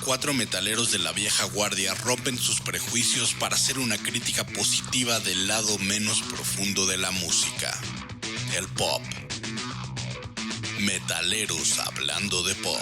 4 metaleros de la vieja guardia rompen sus prejuicios para hacer una crítica positiva del lado menos profundo de la música, el pop. Metaleros hablando de pop.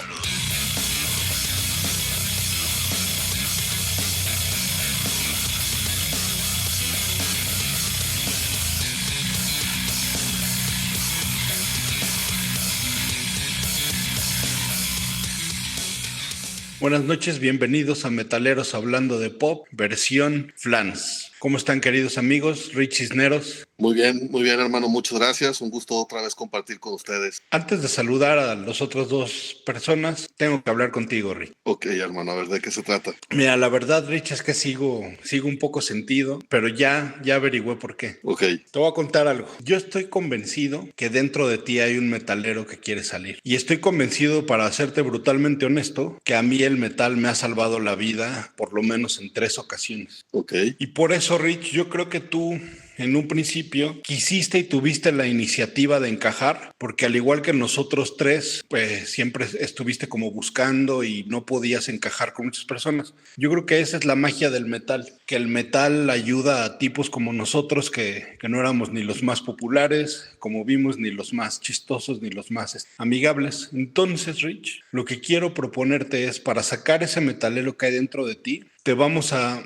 Buenas noches, bienvenidos a Metaleros Hablando de Pop, versión Flans. ¿Cómo están, queridos amigos? Rich Cisneros. Muy bien, hermano. Muchas gracias. Un gusto otra vez compartir con ustedes. Antes de saludar a las otras dos personas, tengo que hablar contigo, Rich. Ok, hermano, a ver, ¿de qué se trata? Mira, la verdad, Rich, es que sigo un poco sentido, pero ya averigüé por qué. Ok. Te voy a contar algo. Yo estoy convencido que dentro de ti hay un metalero que quiere salir. Y estoy convencido, para hacerte brutalmente honesto, que a mí el metal me ha salvado la vida por lo menos en 3 ocasiones. Ok. Y por eso, Rich, yo creo que tú en un principio quisiste y tuviste la iniciativa de encajar, porque al igual que nosotros tres, pues siempre estuviste como buscando y no podías encajar con muchas personas. Yo creo que esa es la magia del metal, que el metal ayuda a tipos como nosotros que no éramos ni los más populares, como vimos, ni los más chistosos, ni los más amigables. Entonces, Rich, lo que quiero proponerte es, para sacar ese metalero que hay dentro de ti, te vamos a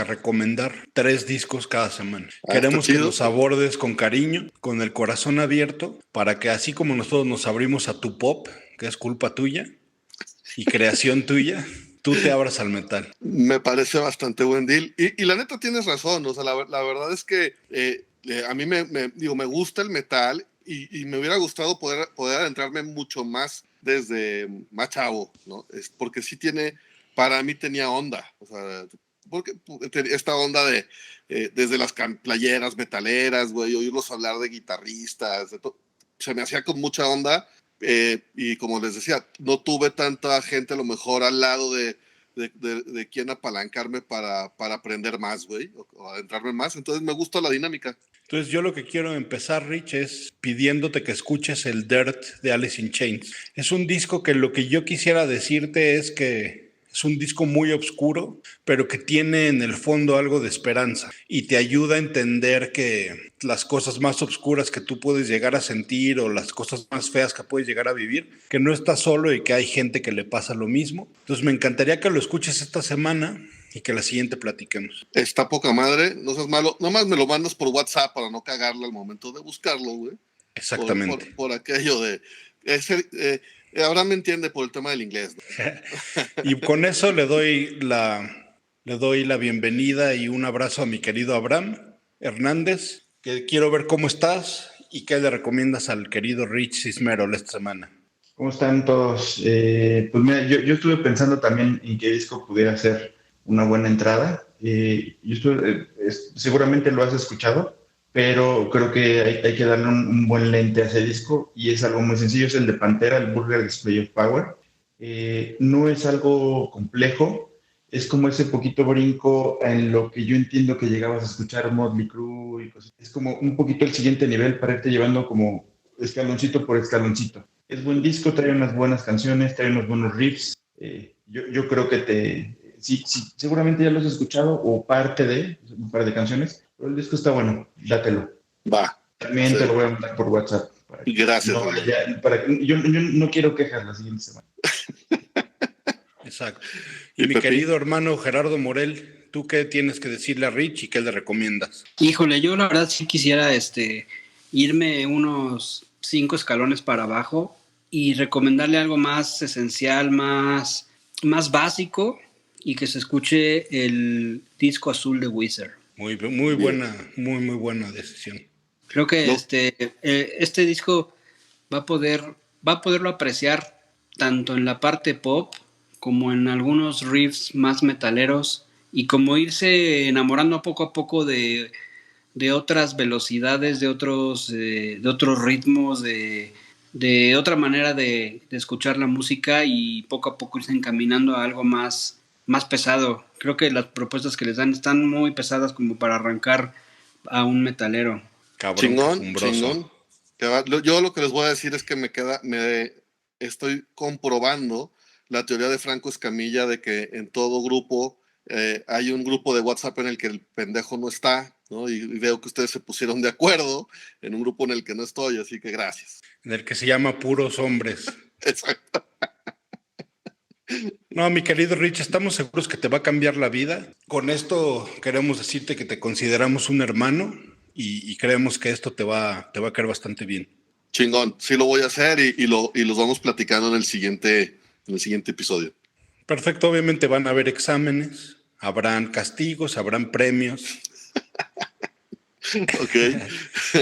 recomendar 3 discos cada semana. Queremos que los abordes con cariño, con el corazón abierto, para que así como nosotros nos abrimos a tu pop, que es culpa tuya y creación tuya, tú te abras al metal. Me parece bastante buen deal. Y la neta tienes razón. O sea, la verdad es que a mí me gusta el metal y me hubiera gustado poder adentrarme mucho más desde más chavo, ¿no? Porque sí para mí tenía onda. O sea, porque esta onda de desde las playeras metaleras, güey, oírlos hablar de guitarristas, se me hacía con mucha onda, y como les decía, no tuve tanta gente a lo mejor al lado de quien apalancarme para aprender más, güey, o adentrarme más. Entonces me gusta la dinámica. Entonces yo lo que quiero empezar, Rich, es pidiéndote que escuches el Dirt de Alice in Chains. Es un disco que lo que yo quisiera decirte es que es un disco muy oscuro, pero que tiene en el fondo algo de esperanza y te ayuda a entender que las cosas más oscuras que tú puedes llegar a sentir o las cosas más feas que puedes llegar a vivir, que no estás solo y que hay gente que le pasa lo mismo. Entonces me encantaría que lo escuches esta semana y que la siguiente platiquemos. Está poca madre, no seas malo. Nomás me lo mandas por WhatsApp para no cagarle al momento de buscarlo, güey. Exactamente. Por aquello de... ahora me entiende por el tema del inglés, ¿no? Y con eso le doy la bienvenida y un abrazo a mi querido Abraham Hernández, que quiero ver cómo estás y qué le recomiendas al querido Rich Cismerol esta semana. ¿Cómo están todos? Pues mira, yo estuve pensando también en qué disco pudiera ser una buena entrada. Seguramente lo has escuchado, pero creo que hay que darle un buen lente a ese disco y es algo muy sencillo. Es el de Pantera, el Vulgar Display of Power. No es algo complejo, es como ese poquito brinco en lo que yo entiendo que llegabas a escuchar Motley Crue y cosas. Es como un poquito el siguiente nivel para irte llevando como escaloncito por escaloncito. Es buen disco, trae unas buenas canciones, trae unos buenos riffs. Yo creo que sí, seguramente ya lo has escuchado o parte de un par de canciones, pero el disco está bueno, dátelo. Va. También te lo voy a mandar por WhatsApp. Gracias. Yo no quiero quejas la siguiente semana. Exacto. Y mi querido hermano Gerardo Morel, ¿tú qué tienes que decirle a Rich y qué le recomiendas? Híjole, yo la verdad sí quisiera irme unos 5 escalones para abajo y recomendarle algo más esencial, más básico, y que se escuche el disco azul de Weezer. Muy buena, muy buena decisión. Creo que este disco va a poderlo apreciar tanto en la parte pop como en algunos riffs más metaleros, y como irse enamorando poco a poco de otras velocidades, de otros ritmos, de otra manera de escuchar la música, y poco a poco irse encaminando a algo más pesado. Creo que las propuestas que les dan están muy pesadas como para arrancar a un metalero. Cabrón, chingón. Yo lo que les voy a decir es que estoy comprobando la teoría de Franco Escamilla de que en todo grupo hay un grupo de WhatsApp en el que el pendejo no está, ¿no? Y veo que ustedes se pusieron de acuerdo en un grupo en el que no estoy, así que gracias. En el que se llama Puros Hombres. Exacto. No, mi querido Rich, estamos seguros que te va a cambiar la vida. Con esto queremos decirte que te consideramos un hermano y creemos que esto te va a caer bastante bien. Chingón, sí lo voy a hacer y los vamos platicando en el siguiente episodio. Perfecto, obviamente van a haber exámenes, habrán castigos, habrán premios. Ok.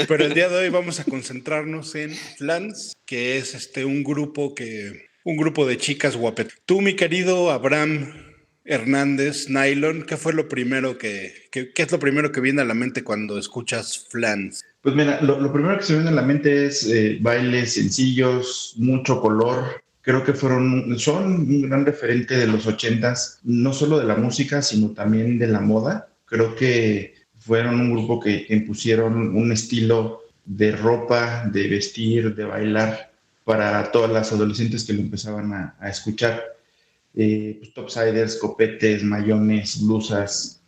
Pero el día de hoy vamos a concentrarnos en Flans, que es un grupo de chicas guapetas. Tú, mi querido Abraham Hernández Nylon, ¿qué fue lo primero qué es lo primero que viene a la mente cuando escuchas Flans? Pues mira, lo primero que se me viene a la mente es bailes sencillos, mucho color. Creo que son un gran referente de los 80s, no solo de la música, sino también de la moda. Creo que fueron un grupo que impusieron un estilo de ropa, de vestir, de bailar para todas las adolescentes que lo empezaban a escuchar. Pues, topsiders, copetes, mayones, blusas,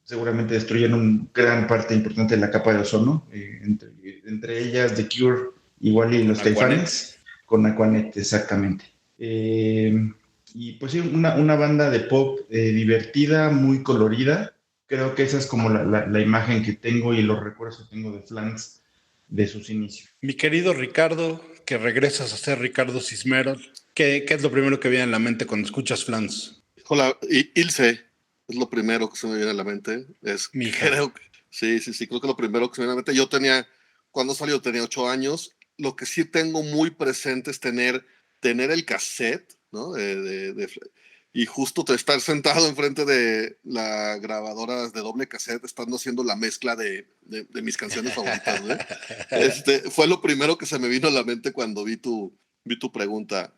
seguramente destruyen una gran parte importante de la capa de ozono, entre ellas The Cure, igual y los Caifanes, con Aquanet, exactamente. Y pues sí, una banda de pop divertida, muy colorida. Creo que esa es como la imagen que tengo y los recuerdos que tengo de Flans de sus inicios. Mi querido Ricardo, que regresas a ser Ricardo Cisneros, ¿qué es lo primero que viene a la mente cuando escuchas Flans? Hola, Ilse es lo primero que se me viene a la mente. Sí, creo que lo primero que se me viene a la mente. Cuando salió tenía 8 años. Lo que sí tengo muy presente es tener el cassette, ¿no? Y justo estar sentado enfrente de la grabadora de doble cassette, estando haciendo la mezcla de mis canciones favoritas, ¿no? Fue lo primero que se me vino a la mente cuando vi tu pregunta.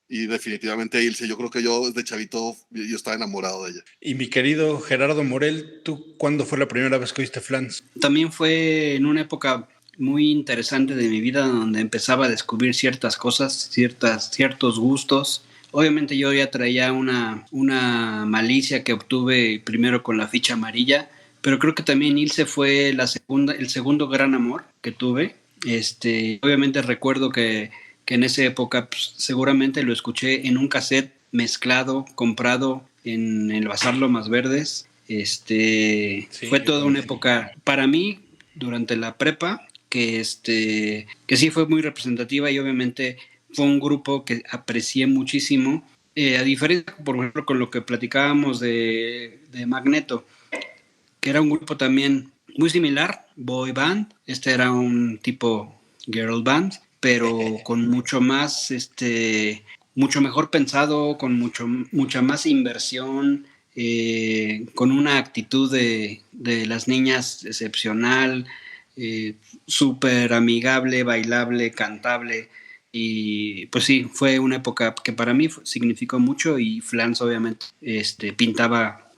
Y definitivamente Ilse, yo creo que yo desde chavito yo estaba enamorado de ella. Y mi querido Gerardo Morel, ¿tú cuándo fue la primera vez que oíste Flans? También fue en una época muy interesante de mi vida donde empezaba a descubrir ciertas cosas, ciertos gustos. Obviamente yo ya traía una malicia que obtuve primero con La Ficha Amarilla, pero creo que también Ilse fue el segundo gran amor que tuve. Obviamente recuerdo que en esa época pues, seguramente lo escuché en un cassette mezclado, comprado en el Bazar Lomas Verdes. Sí, fue toda una época para mí durante la prepa que sí fue muy representativa y obviamente fue un grupo que aprecié muchísimo, a diferencia, por ejemplo, con lo que platicábamos de Magneto, que era un grupo también muy similar, boy band. Era un tipo girl band, pero con mucho más, mucho mejor pensado, con mucha más inversión, con una actitud de las niñas excepcional, súper amigable, bailable, cantable. Y pues sí, fue una época que para mí significó mucho y Flans obviamente pintaba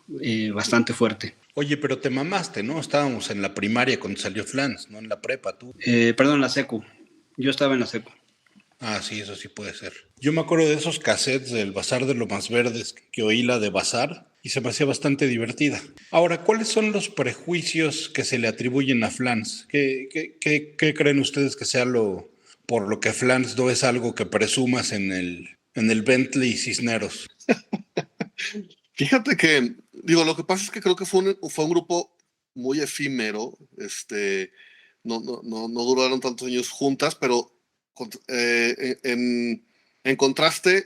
bastante fuerte. Oye, pero te mamaste, ¿no? Estábamos en la primaria cuando salió Flans, no en la prepa, tú. Perdón, la secu. Yo estaba en la secu. Ah, sí, eso sí puede ser. Yo me acuerdo de esos cassettes del Bazar de Lomas Verdes que oí la de Bazar y se me hacía bastante divertida. Ahora, ¿cuáles son los prejuicios que se le atribuyen a Flans? ¿Qué creen ustedes que sea por lo que Flans no es algo que presumas en el Bentley Cisneros? Fíjate que, lo que pasa es que creo que fue un grupo muy efímero. No duraron tantos años juntas, pero en contraste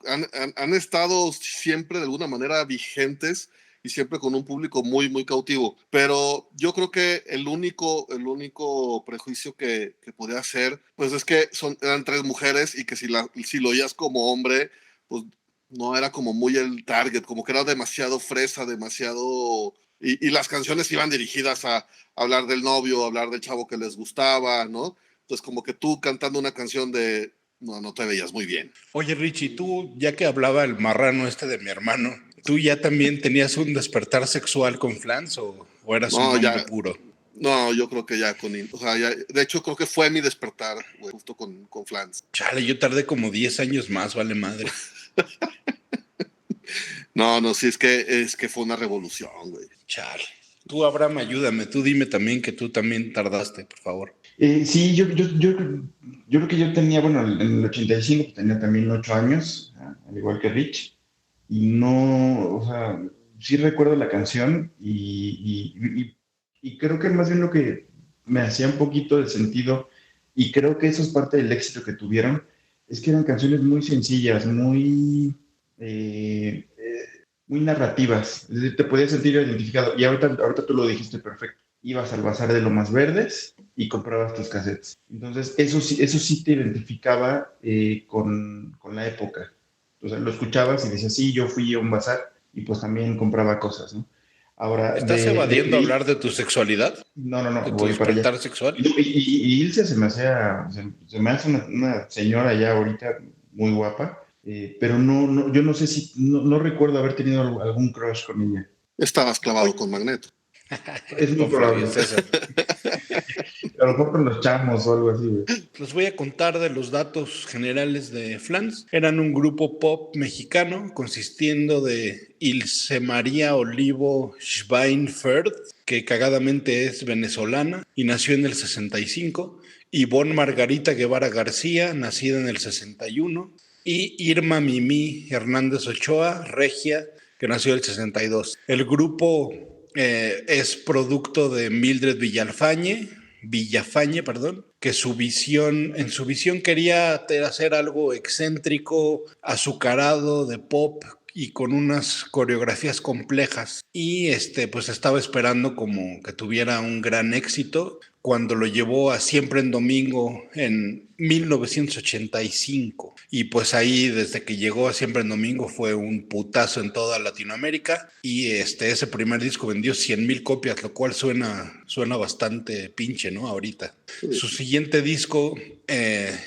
han estado siempre de alguna manera vigentes y siempre con un público muy, muy cautivo. Pero yo creo que el único prejuicio que podía hacer, pues es que eran 3 mujeres y que si lo oías como hombre, pues no era como muy el target, como que era demasiado fresa, demasiado... Y las canciones iban dirigidas a hablar del novio, hablar del chavo que les gustaba, ¿no? Entonces como que tú cantando una canción no te veías muy bien. Oye, Richie, tú, ya que hablaba el marrano de mi hermano, ¿tú ya también tenías un despertar sexual con Flans o eras un hombre puro? No, yo creo que ya o sea, ya, de hecho creo que fue mi despertar, güey, justo con Flans. Chale, yo tardé como 10 años más, vale madre. No, sí, es que fue una revolución, güey. Chale. Tú, Abraham, ayúdame. Tú dime también que tú también tardaste, por favor. Sí, yo creo que yo tenía, bueno, en el 85 pues, tenía también 8 años, al igual que Rich, y no, o sea, sí recuerdo la canción y creo que más bien lo que me hacía un poquito de sentido, y creo que eso es parte del éxito que tuvieron, es que eran canciones muy sencillas, eh, eh, muy narrativas, es decir, te podías sentir identificado, y ahorita tú lo dijiste perfecto, ibas al bazar de Lomas Verdes y comprabas tus cassettes. Entonces, eso sí te identificaba con la época. O sea, lo escuchabas y decías, sí, yo fui a un bazar y pues también compraba cosas, ¿no? Ahora, ¿Estás evadiendo hablar de tu sexualidad? no, ¿De tu voy para allá. despertar sexual? Y Ilse se me hace una señora ya ahorita muy guapa, pero yo no sé si, no recuerdo haber tenido algún crush con ella. Estabas clavado con Magneto. Es muy Con Flavio probable. César. A lo mejor con los chamos o algo así, güey. Les voy a contar de los datos generales de Flans. Eran un grupo pop mexicano consistiendo de Ilse María Olivo Schweinfurt, que cagadamente es venezolana y nació en el 65, Ivonne Margarita Guevara García, nacida en el 61, y Irma Mimi Hernández Ochoa, regia, que nació en el 62. El grupo es producto de Mildred Villafañe, perdón, que en su visión quería hacer algo excéntrico, azucarado, de pop y con unas coreografías complejas. Y pues estaba esperando como que tuviera un gran éxito cuando lo llevó a Siempre en Domingo en 1985. Y pues ahí, desde que llegó a Siempre en Domingo, fue un putazo en toda Latinoamérica. Y ese primer disco vendió 100,000 copias, lo cual suena bastante pinche, ¿no? Ahorita. Su siguiente disco,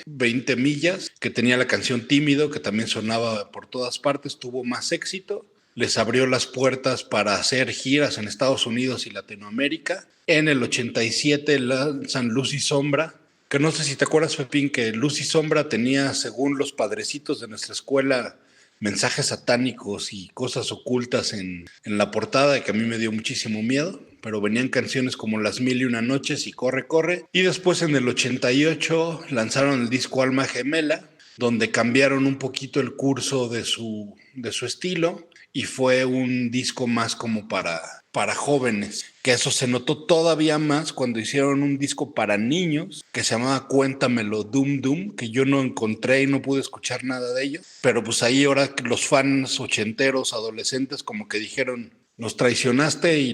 20 millas, que tenía la canción Tímido, que también sonaba por todas partes, tuvo más éxito. Les abrió las puertas para hacer giras en Estados Unidos y Latinoamérica. En el 87 lanzan Luz y Sombra, que no sé si te acuerdas, Pepín, que Luz y Sombra tenía, según los padrecitos de nuestra escuela, mensajes satánicos y cosas ocultas en la portada, que a mí me dio muchísimo miedo, pero venían canciones como Las Mil y Una Noches y Corre, Corre. Y después en el 88 lanzaron el disco Alma Gemela, donde cambiaron un poquito el curso de su estilo y fue un disco más como para jóvenes, que eso se notó todavía más cuando hicieron un disco para niños que se llamaba Cuéntamelo Dum Dum, que yo no encontré y no pude escuchar nada de ello, pero pues ahí ahora los fans ochenteros, adolescentes, como que dijeron, nos traicionaste, y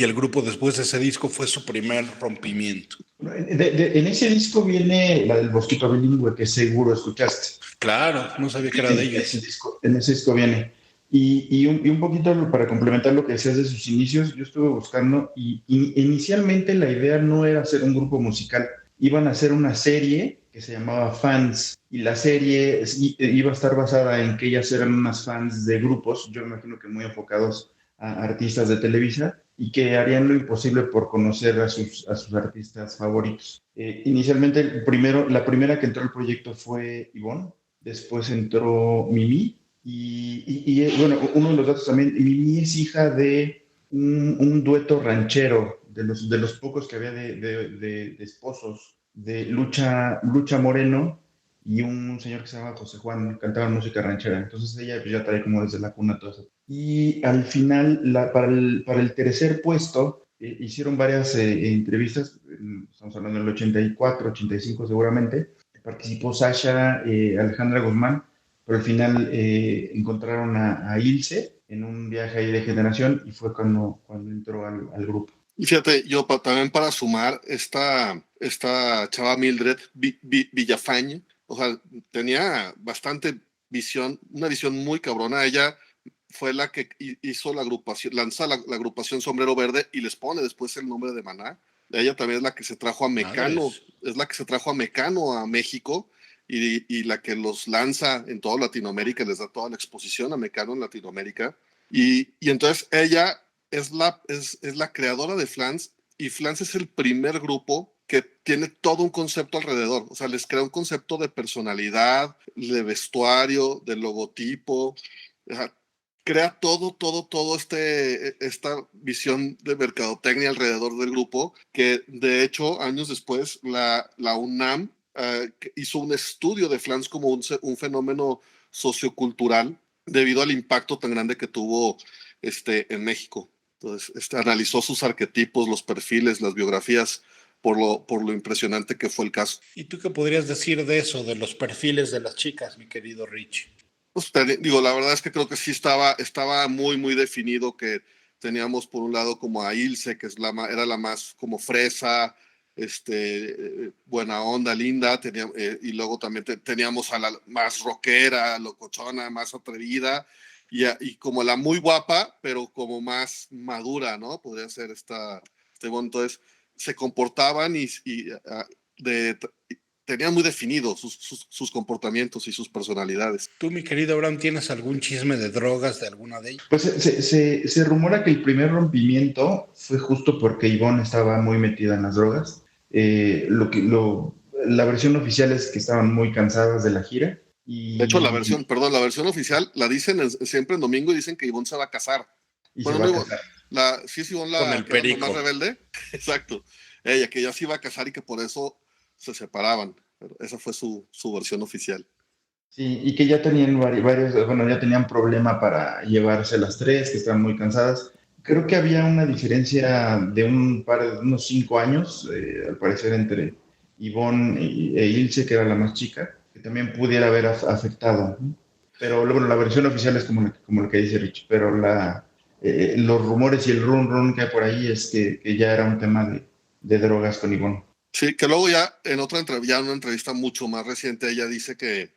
el grupo después de ese disco fue su primer rompimiento. En ese disco viene la del Bosquito Bilingüe, que seguro escuchaste. Claro, no sabía que era de ellos. En ese disco viene. Y un poquito para complementar lo que decías de sus inicios, yo estuve buscando y inicialmente la idea no era hacer un grupo musical, iban a hacer una serie que se llamaba Fans, y la serie iba a estar basada en que ellas eran unas fans de grupos, yo me imagino que muy enfocados a artistas de Televisa, y que harían lo imposible por conocer a sus artistas favoritos. Inicialmente, la primera que entró al proyecto fue Ivonne, después entró Mimi, bueno, uno de los datos también, Mimi es hija de un dueto ranchero, de los pocos que había de esposos, de Lucha Moreno y un señor que se llama José Juan, cantaban música ranchera. Entonces ella pues, ya trae como desde la cuna todo eso. Y al final, para el tercer puesto, hicieron varias entrevistas, estamos hablando del 84, 85 seguramente, participó Sasha, Alejandra Guzmán, pero al final encontraron a Ilse en un viaje ahí de generación y fue cuando entró al grupo. Y fíjate, yo también para sumar, esta chava Mildred Villafañe, o sea, tenía bastante visión, una visión muy cabrona. Ella fue la que hizo la agrupación, lanza la agrupación Sombrero Verde y les pone después el nombre de Maná. Ella también es la que se trajo a Mecano, es la que se trajo a Mecano a México y la que los lanza en toda Latinoamérica, les da toda la exposición a Mecano en Latinoamérica. Y entonces ella es la creadora de Flans y Flans es el primer grupo que tiene todo un concepto alrededor. O sea, les crea un concepto de personalidad, de vestuario, de logotipo. O sea, crea todo esta visión de mercadotecnia alrededor del grupo, que de hecho años después la UNAM hizo un estudio de Flans como un fenómeno sociocultural debido al impacto tan grande que tuvo en México. Entonces, analizó sus arquetipos, los perfiles, las biografías, por lo impresionante que fue el caso. ¿Y tú qué podrías decir de eso, de los perfiles de las chicas, mi querido Rich? Pues, digo, la verdad es que creo que sí estaba muy, muy definido, que teníamos por un lado como a Ilse, que era la más como fresa, buena onda, linda, y luego también teníamos a la más rockera, locochona, más atrevida, y como la muy guapa, pero como más madura, ¿no? Podría ser bueno, entonces se comportaban tenían muy definidos sus comportamientos y sus personalidades. ¿Tú, mi querido Abraham, tienes algún chisme de drogas de alguna de ellas? Pues se rumora que el primer rompimiento fue justo porque Ivonne estaba muy metida en las drogas. La versión oficial es que estaban muy cansadas de la gira. De hecho, la versión oficial la dicen siempre en domingo, y dicen que Ivonne se va a casar. Y Bueno, se va no, a casar. sí es Ivonne Con el que era perico. más rebelde. Exacto. Ella, que ya se iba a casar y que por eso se separaban. Pero esa fue su versión oficial. Sí, y que ya tenían ya tenían problema para llevarse las tres, que estaban muy cansadas. Creo que había una diferencia de unos 5 años, al parecer, entre Ivonne e Ilse, que era la más chica, que también pudiera haber afectado, ¿no? Pero bueno, la versión oficial es como lo que dice Rich, pero los rumores y el run que hay por ahí es que ya era un tema de drogas con Ivonne. Sí, que luego ya en una entrevista mucho más reciente, ella dice que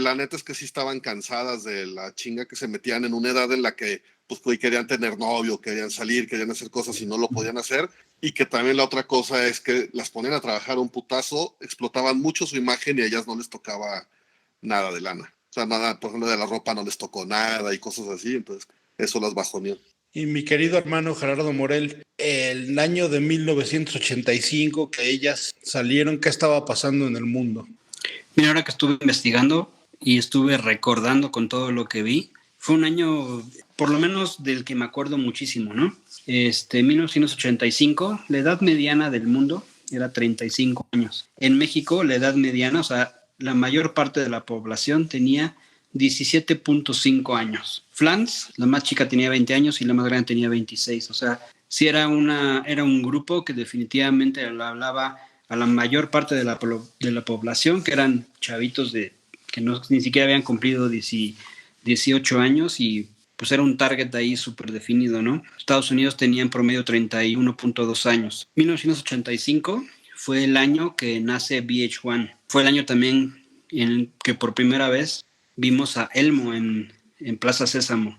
la neta es que sí estaban cansadas de la chinga que se metían en una edad en la que pues querían tener novio, querían salir, querían hacer cosas y no lo podían hacer, y que también la otra cosa es que las ponían a trabajar un putazo, explotaban mucho su imagen y a ellas no les tocaba nada de lana. O sea, nada, por ejemplo, de la ropa no les tocó nada y cosas así, entonces eso las bajoneó. Y mi querido hermano Gerardo Morel, el año de 1985 que ellas salieron, ¿qué estaba pasando en el mundo? Mira, ahora que estuve investigando y estuve recordando con todo lo que vi, fue un año, por lo menos del que me acuerdo muchísimo, ¿no? 1985, la edad mediana del mundo era 35 años. En México, la edad mediana, o sea, la mayor parte de la población tenía 17.5 años. Flans, la más chica, tenía 20 años y la más grande tenía 26. O sea, sí era un grupo que definitivamente le hablaba a la mayor parte de la población, que eran chavitos que ni siquiera habían cumplido 18 años, y pues era un target ahí súper definido, ¿no? Estados Unidos tenía en promedio 31.2 años. 1985 fue el año que nace VH1. Fue el año también en que por primera vez vimos a Elmo en Plaza Sésamo.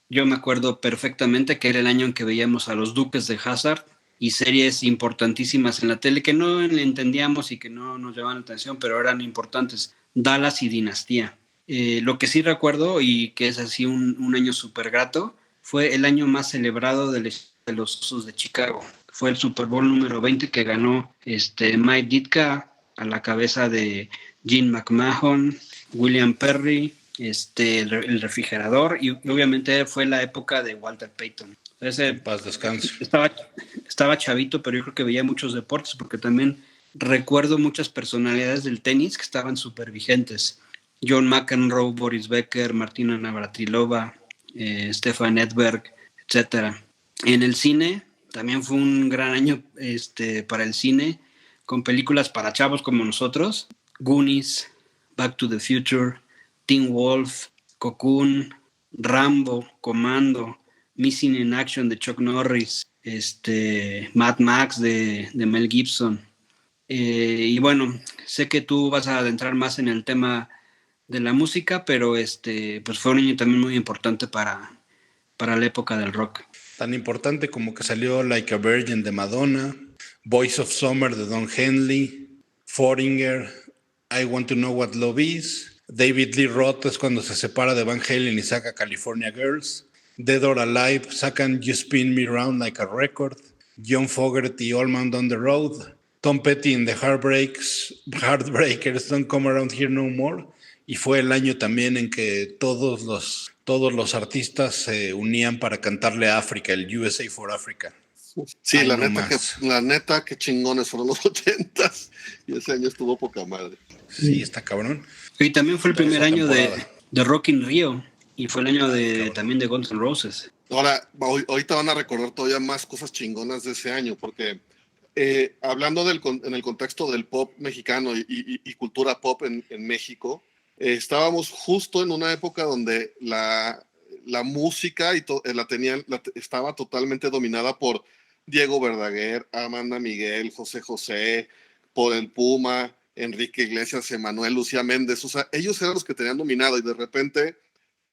Yo me acuerdo perfectamente que era el año en que veíamos a los Duques de Hazzard y series importantísimas en la tele que no le entendíamos y que no nos llamaban la atención, pero eran importantes. Dallas y Dinastía. Lo que sí recuerdo, y que es así un año súper grato, fue el año más celebrado de los Osos de Chicago. Fue el Super Bowl número 20 que ganó Mike Ditka a la cabeza de Gene McMahon, William Perry, el refrigerador, y obviamente fue la época de Walter Payton. En paz descanse. Estaba chavito, pero yo creo que veía muchos deportes, porque también recuerdo muchas personalidades del tenis que estaban súper vigentes. John McEnroe, Boris Becker, Martina Navratilova, Stefan Edberg, etc. En el cine también fue un gran año para el cine, con películas para chavos como nosotros: Goonies, Back to the Future, Teen Wolf, Cocoon, Rambo, Commando, Missing in Action de Chuck Norris, Mad Max de Mel Gibson. Y bueno, sé que tú vas a adentrar más en el tema de la música, pero pues fue un año también muy importante para la época del rock. Tan importante como que salió Like a Virgin de Madonna, Voice of Summer de Don Henley, Foreigner, I Want to Know What Love Is, David Lee Roth es cuando se separa de Van Halen y saca California Girls, Dead or Alive sacan You Spin Me Round Like a Record, John Fogerty, All Man on the Road, Tom Petty in the Heartbreakers, Don't Come Around Here No More, y fue el año también en que todos los artistas se unían para cantarle a África, el USA for Africa. Sí, Ay, la no neta, más. la neta, que chingones fueron los 80s. Y ese año estuvo poca madre. Sí, está cabrón. Y también fue el Toda primer esa año temporada. de Rock in Rio. Y fue el año Cabrón. también de Guns N' Roses. Ahora, ahorita van a recordar todavía más cosas chingonas de ese año, porque hablando en el contexto del pop mexicano y cultura pop en México, estábamos justo en una época donde la música estaba totalmente dominada por Diego Verdaguer, Amanda Miguel, José José, por el Puma, Enrique Iglesias, Emanuel, Lucía Méndez. O sea, ellos eran los que tenían dominado y de repente,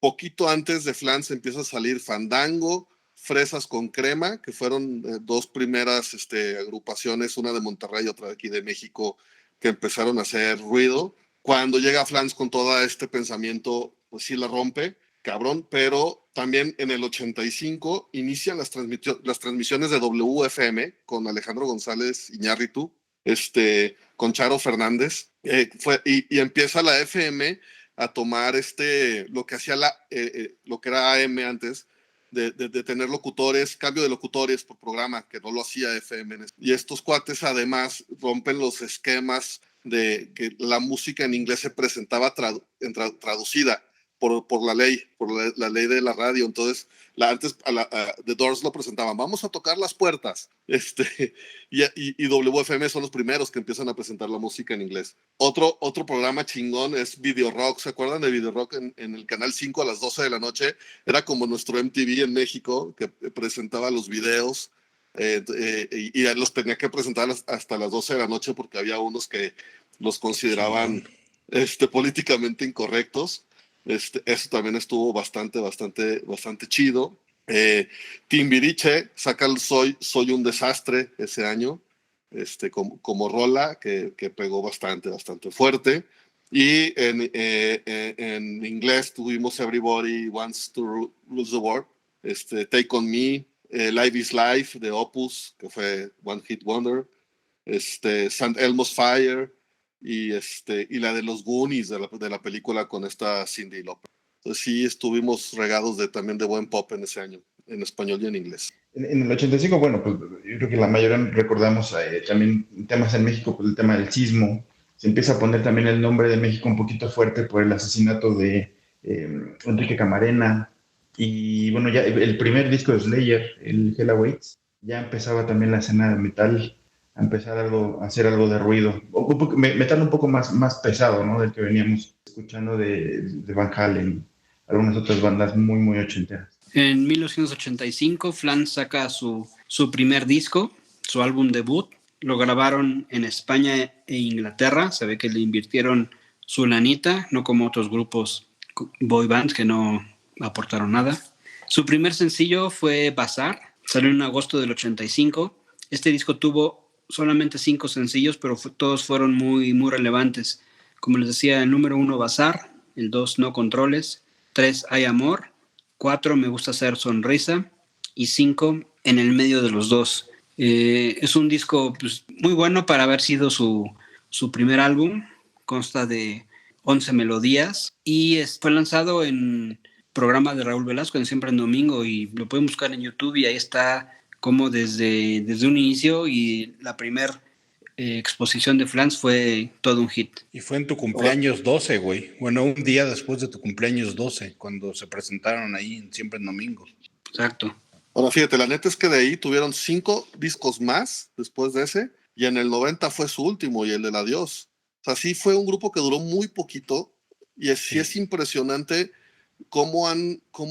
poquito antes de Flans, empieza a salir Fandango, Fresas con Crema, que fueron dos primeras agrupaciones, una de Monterrey y otra de aquí de México, que empezaron a hacer ruido. Cuando llega Flans con todo este pensamiento, pues sí la rompe, cabrón, pero también en el 85 inician las transmisiones de WFM con Alejandro González Iñárritu, con Charo Fernández, y empieza la FM a tomar lo que hacía lo que era AM antes, de tener locutores, cambio de locutores por programa, que no lo hacía FM. Y estos cuates además rompen los esquemas de que la música en inglés se presentaba traducida por la ley, la ley de la radio. Entonces, antes The Doors lo presentaban, vamos a tocar las puertas. Y WFM son los primeros que empiezan a presentar la música en inglés. Otro programa chingón es Video Rock. ¿Se acuerdan de Video Rock en el Canal 5 a las 12 de la noche? Era como nuestro MTV en México, que presentaba los videos y los tenía que presentar hasta las 12 de la noche porque había unos que los consideraban políticamente incorrectos. Eso también estuvo bastante chido. Timbiriche saca el Soy un desastre ese año, como rola que pegó bastante fuerte. Y en inglés tuvimos Everybody Wants to Lose the World, Take on Me, Life is Life de Opus, que fue One Hit Wonder, St. Elmo's Fire, y la de los Goonies de la película con esta Cyndi Lauper. Entonces sí estuvimos regados también de buen pop en ese año, en español y en inglés. En el 85, bueno, pues yo creo que la mayoría recordamos también temas en México, pues el tema del sismo. Se empieza a poner también el nombre de México un poquito fuerte por el asesinato de Enrique Camarena. Y bueno, ya el primer disco de Slayer, el Hell Awaits, ya empezaba también la escena de metal a empezar a hacer algo de ruido. Metal un poco más pesado, ¿no? Del que veníamos escuchando de Van Halen, algunas otras bandas muy ochenteras. En 1985, Flans saca su primer disco, su álbum debut. Lo grabaron en España e Inglaterra. Se ve que le invirtieron su lanita, no como otros grupos boy bands que no aportaron nada. Su primer sencillo fue Bazar, salió en agosto del 85. Este disco tuvo solamente 5 sencillos, pero todos fueron muy relevantes. Como les decía, el número 1, Bazar, el 2, No Controles, 3, Hay Amor, 4, Me Gusta Hacer Sonrisa, y 5, En el Medio de los Dos. Es un disco pues, muy bueno para haber sido su primer álbum. Consta de 11 melodías y fue lanzado en programa de Raúl Velasco en Siempre en Domingo, y lo pueden buscar en YouTube y ahí está como desde un inicio, y la primera exposición de Flans fue todo un hit. Y fue en tu cumpleaños 12, güey. Bueno, un día después de tu cumpleaños 12, cuando se presentaron ahí en Siempre en Domingo. Exacto. Ahora fíjate, la neta es que de ahí tuvieron 5 discos más después de ese, y en el 90 fue su último, y el del Adiós. O sea, sí fue un grupo que duró muy poquito, y sí es impresionante cómo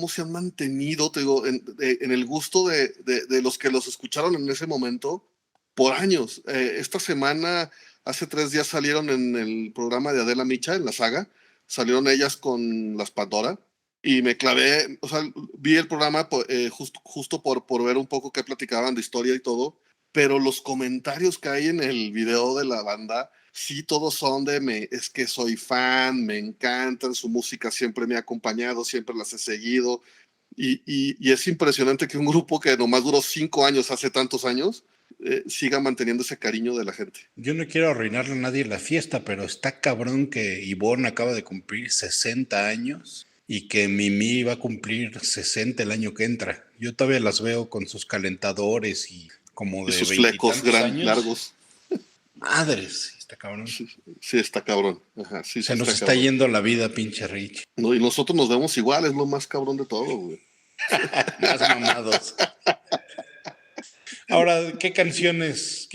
se han mantenido, te digo, en el gusto de los que los escucharon en ese momento por años. Esta semana, hace 3 días salieron en el programa de Adela Micha, en La Saga, salieron ellas con las Pandora, y me clavé, o sea, vi el programa justo por ver un poco qué platicaban de historia y todo, pero los comentarios que hay en el video de la banda, sí, todos son es que soy fan, me encantan, su música siempre me ha acompañado, siempre las he seguido. Y es impresionante que un grupo que nomás duró 5 años, hace tantos años, siga manteniendo ese cariño de la gente. Yo no quiero arruinarle a nadie la fiesta, pero está cabrón que Ivonne acaba de cumplir 60 años y que Mimi va a cumplir 60 el año que entra. Yo todavía las veo con sus calentadores y como Y de sus 20 y flecos tantos años. largos. Madres, está cabrón. Sí, sí está cabrón. Ajá, sí, Se sí nos está cabrón. yendo la vida, pinche Rich. No, y nosotros nos vemos igual, es lo más cabrón de todo, güey. Más mamados. Ahora, ¿qué canciones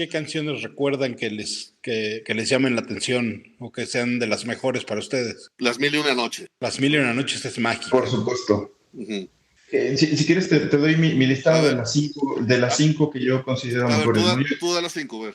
recuerdan que les llamen la atención o que sean de las mejores para ustedes? Las 1001 noches. Las Mil y una Noches es mágica. Por supuesto. Uh-huh. Si quieres, te doy mi listado A ver. de las cinco que yo considero A ver, mejores. ¿no? tú da las 5, güey.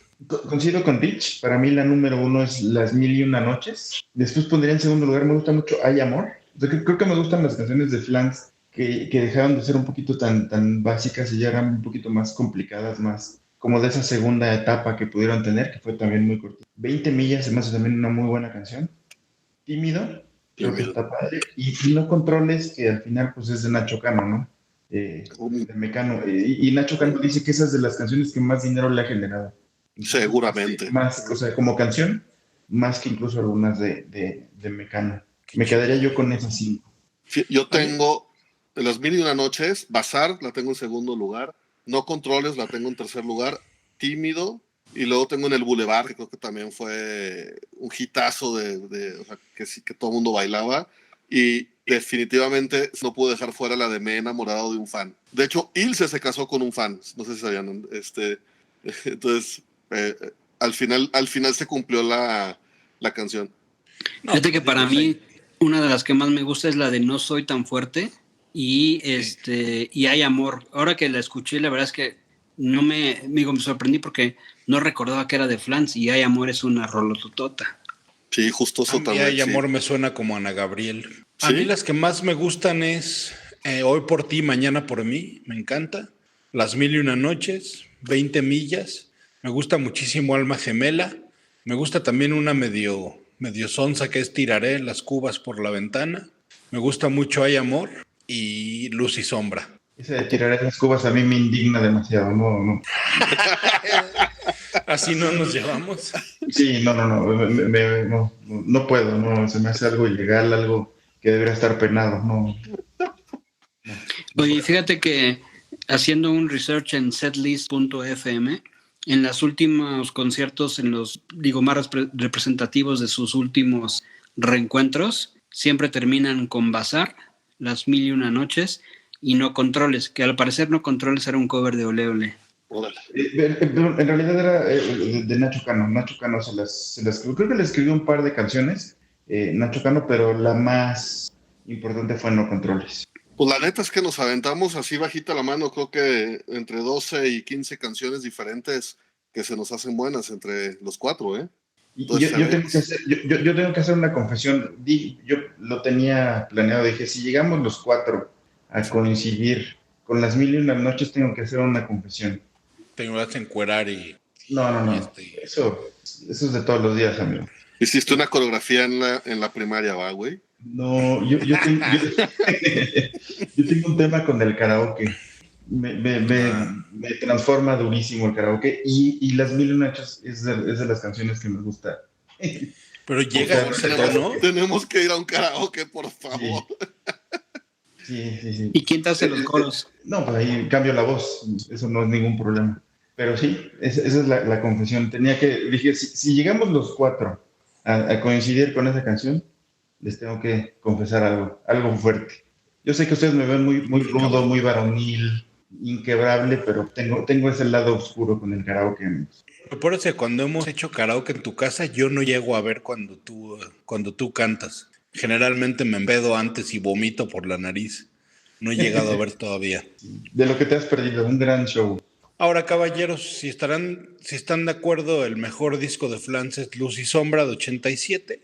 Coincido con Rich. Para mí la número 1 es Las Mil y Una Noches. Después pondría en segundo lugar, me gusta mucho Hay Amor. O sea, creo que me gustan las canciones de Flans que dejaron de ser un poquito tan básicas y ya eran un poquito más complicadas, más como de esa segunda etapa que pudieron tener, que fue también muy corta. 20 millas se me hace también una muy buena canción. Tímido, creo que está padre. Y No Controles, que al final pues es de Nacho Cano, ¿no? De Mecano. Y Nacho Cano dice que esa es de las canciones que más dinero le ha generado. Seguramente. Sí, más, o sea, como canción, más que incluso algunas de Mecano. Me quedaría yo con esas 5. Yo tengo Las 1001 noches, Bazar la tengo en segundo lugar, No Controles la tengo en tercer lugar, Tímido, y luego tengo En el Boulevard, que creo que también fue un hitazo o sea, que todo el mundo bailaba, y definitivamente no puedo dejar fuera la de Me he enamorado de un fan. De hecho, Ilse se casó con un fan, no sé si sabían, entonces al final se cumplió la canción. No, Fíjate que pues, para digo, mí una de las que más me gusta es la de No Soy Tan Fuerte y y Hay Amor. Ahora que la escuché, la verdad es que me sorprendí porque no recordaba que era de Flans y Hay Amor es una rolototota. Sí, justo eso a mí también. Hay Sí. Amor me suena como Ana Gabriel. A ¿Sí? mí las que más me gustan es Hoy por ti, mañana por mí, me encanta. Las Mil y una Noches, 20 millas. Me gusta muchísimo Alma Gemela. Me gusta también una medio sonsa que es Tiraré las cubas por la ventana. Me gusta mucho Hay Amor y Luz y Sombra. Esa de tirar esas cubas a mí me indigna demasiado, no. Así no nos llevamos. Sí, no puedo, no, se me hace algo ilegal, algo que debería estar penado, no. Oye, fíjate que haciendo un research en setlist.fm, en los últimos conciertos, en los, más representativos de sus últimos reencuentros, siempre terminan con Bazar, Las 1001 noches y No Controles, que al parecer No Controles era un cover de Ole Ole. En realidad era de Nacho Cano. Nacho Cano se las creo que le escribió un par de canciones, Nacho Cano, pero la más importante fue No Controles. Pues la neta es que nos aventamos así bajita la mano, creo que entre 12 y 15 canciones diferentes que se nos hacen buenas entre los 4, ¿eh? Y yo tengo que hacer una confesión. Yo lo tenía planeado, dije, si llegamos los 4 a coincidir con Las 1001 noches, tengo que hacer una confesión. Te vas a encuerar y... No. Eso es de todos los días, amigo. Hiciste una coreografía en la primaria, ¿va, güey? No, yo tengo un tema con el karaoke. Me transforma durísimo el karaoke y Las 1001 noches es de las canciones que me gusta. Pero llega a ese tono. Tenemos que ir a un karaoke, por favor. Sí. ¿Y quién te hace los coros? No, pues ahí cambio la voz, eso no es ningún problema. Pero sí, esa es la confesión. Dije, si llegamos los 4 a coincidir con esa canción, les tengo que confesar algo fuerte. Yo sé que ustedes me ven muy rudo, muy varonil, inquebrable, pero tengo ese lado oscuro con el karaoke, amigos. Por eso cuando hemos hecho karaoke en tu casa, yo no llego a ver cuando tú cantas. Generalmente me empedo antes y vomito por la nariz. No he llegado a ver todavía. De lo que te has perdido, un gran show. Ahora, caballeros, si están de acuerdo, el mejor disco de Flans es Luz y Sombra de 87.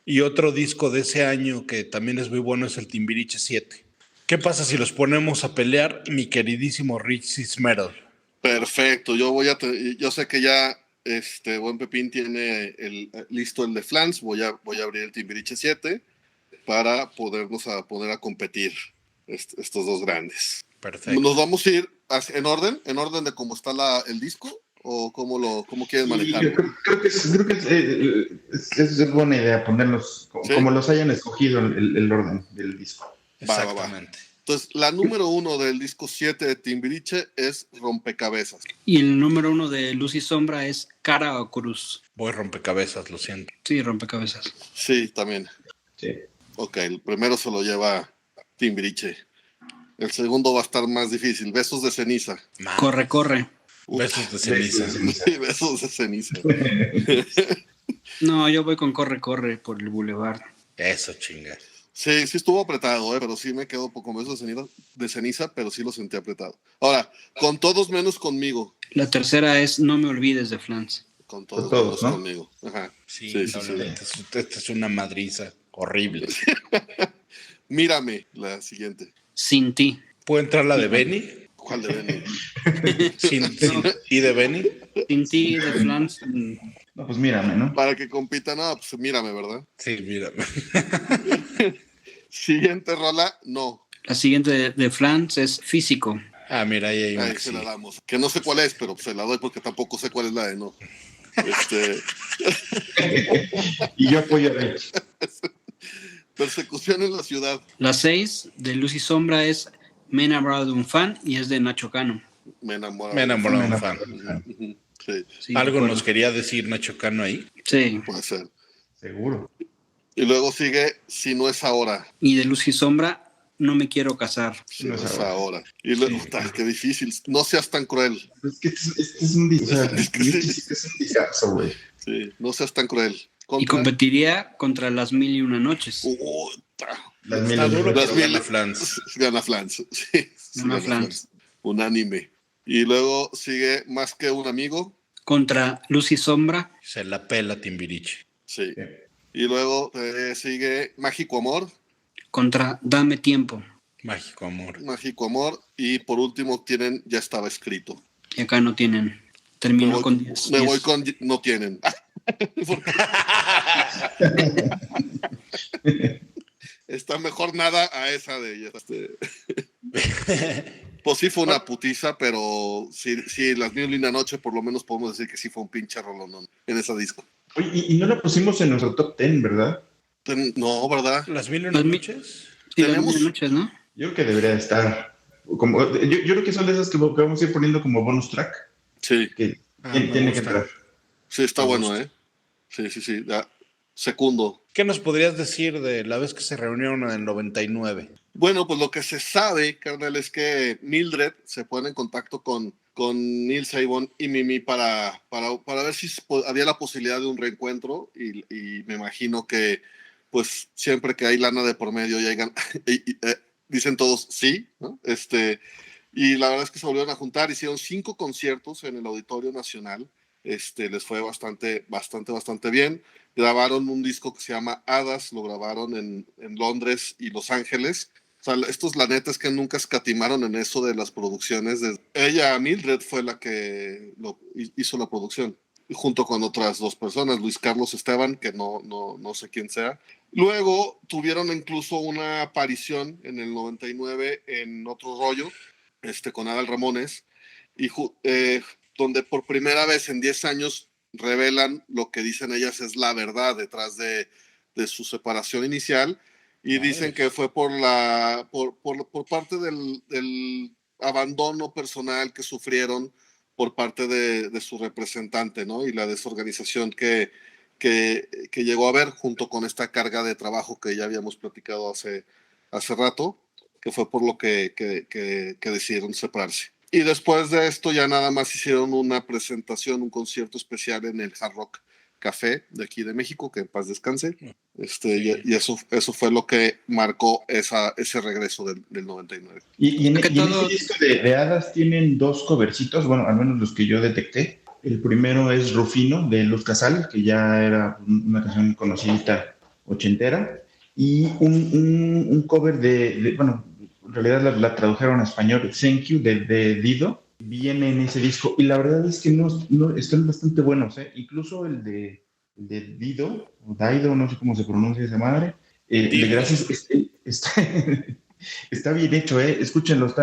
Y otro disco de ese año que también es muy bueno es el Timbiriche 7. ¿Qué pasa si los ponemos a pelear, mi queridísimo Richie's Metal? Perfecto, yo sé que ya Buen Pepín tiene listo el de Flans, voy a abrir el Timbiriche 7 para poder a competir. estos dos grandes. Perfecto. ¿Nos vamos a ir en orden de cómo está el disco? ¿O cómo quieren manejarlo? Creo que es buena idea ponerlos ¿Sí? como los hayan escogido el orden del disco. Exactamente. Entonces, la número 1 del disco 7 de Timbiriche es Rompecabezas. Y el número 1 de Luz y Sombra es Cara o Cruz. Voy rompecabezas, lo siento. Sí, rompecabezas. Sí, también. Sí. Ok, el primero se lo lleva Timbiriche. El segundo va a estar más difícil. Besos de ceniza. Corre, corre. Besos de ceniza. Sí, besos de ceniza. No, yo voy con Corre, corre por el Boulevard. Eso, chinga. Sí estuvo apretado, pero sí me quedo con besos de ceniza, pero sí lo sentí apretado. Ahora, con todos menos conmigo. La tercera es No me olvides de Flans. Con todos todos, menos ¿no? conmigo. Ajá. Sí, Sí. esta es una madriza horrible. Mírame, la siguiente. Sin ti. ¿Puede entrar la de Benny? ¿Cuál de Benny? Sin ti de Benny. Sin ti de Flans. No, pues mírame, ¿no? Para que compitan, pues mírame, ¿verdad? Sí, mira. Siguiente rola, no. La siguiente de Flans es Físico. Ah, mira, ahí hay una Ahí que se sí. la damos. Que no sé cuál es, pero se la doy porque tampoco sé cuál es la de no. Y yo apoyo a Rich. Persecución en la ciudad. La 6 de Luz y Sombra es Me he enamorado de un fan y es de Nacho Cano. Me enamoró. Me enamoró de un fan. Ujú. Sí, Sí, Algo de acuerdo. nos quería decir Nacho Cano ahí. Sí. puede ser. Seguro. Y luego sigue Si no es ahora. Y de Luz y Sombra, No me quiero casar. Si no es ahora. Y luego, qué difícil. No seas tan cruel. Es que este es un disco. Es que sí. Es un discazo, güey. Sí, no seas tan cruel. Y competiría contra Las Mil y Una Noches. Las Está miles duro, de- Las pero mil- gana Flans. Gana Flans. Sí, Gana Flans. Unánime. Y luego sigue Más que un amigo. Contra Luz y Sombra. Se la pela Timbiriche. Sí. Y luego sigue Mágico Amor. Contra Dame Tiempo. Mágico amor. Mágico Amor. Y por último tienen Ya estaba escrito. Y acá no tienen. Terminó con 10. Me voy con No tienen. Está mejor nada a esa de ellas. Pues sí fue una putiza, pero sí, Las Mil y una Noche por lo menos podemos decir que sí fue un pinche rolón en esa disco. Oye, y no la pusimos en nuestro top 10, ¿verdad? No, ¿verdad? ¿Las mil y una noches? Sí, Las tenemos- Mil y Una Noches, ¿no? Yo creo que debería estar. Yo creo que son de esas que vamos a ir poniendo como bonus track. Sí, Que Me tiene que gusta. entrar. sí, está Me bueno, gusta. ¿eh? Sí. Ya. Segundo. ¿Qué nos podrías decir de la vez que se reunieron en el 99? Bueno, pues lo que se sabe, carnal, es que Mildred se pone en contacto con Neil Sabon y Mimi para ver si había la posibilidad de un reencuentro y me imagino que pues siempre que hay lana de por medio llegan dicen todos sí, ¿no? Y la verdad es que se volvieron a juntar, hicieron 5 conciertos en el Auditorio Nacional, les fue bastante bien. Grabaron un disco que se llama Hadas, lo grabaron en Londres y Los Ángeles. O sea, estos la neta es que nunca escatimaron en eso de las producciones. Ella, Mildred, fue la que hizo la producción, junto con otras 2 personas, Luis Carlos Esteban, que no sé quién sea. Luego tuvieron incluso una aparición en el 99 en Otro Rollo, con Adal Ramones, y donde por primera vez en 10 años revelan lo que dicen ellas es la verdad detrás de su separación inicial, y dicen que fue por parte del abandono personal que sufrieron por parte de su representante, ¿no? Y la desorganización que llegó a haber junto con esta carga de trabajo que ya habíamos platicado hace rato, que fue por lo que decidieron separarse. Y después de esto ya nada más hicieron una presentación, un concierto especial en el Hard Rock Café de aquí de México, que en paz descanse. Y eso fue lo que marcó ese regreso del 99. Y en ese todo- disco de Hadas tienen 2 covercitos, bueno, al menos los que yo detecté. El primero es Rufino, de Luz Casal, que ya era una canción conocidita ochentera, y un cover bueno, en realidad la tradujeron a español, Thank You, de Dido, viene en ese disco, y la verdad es que no están bastante buenos, ¿eh? Incluso el de Dido, o Daido, no sé cómo se pronuncia esa madre, de Gracias, Está bien hecho, escúchenlo,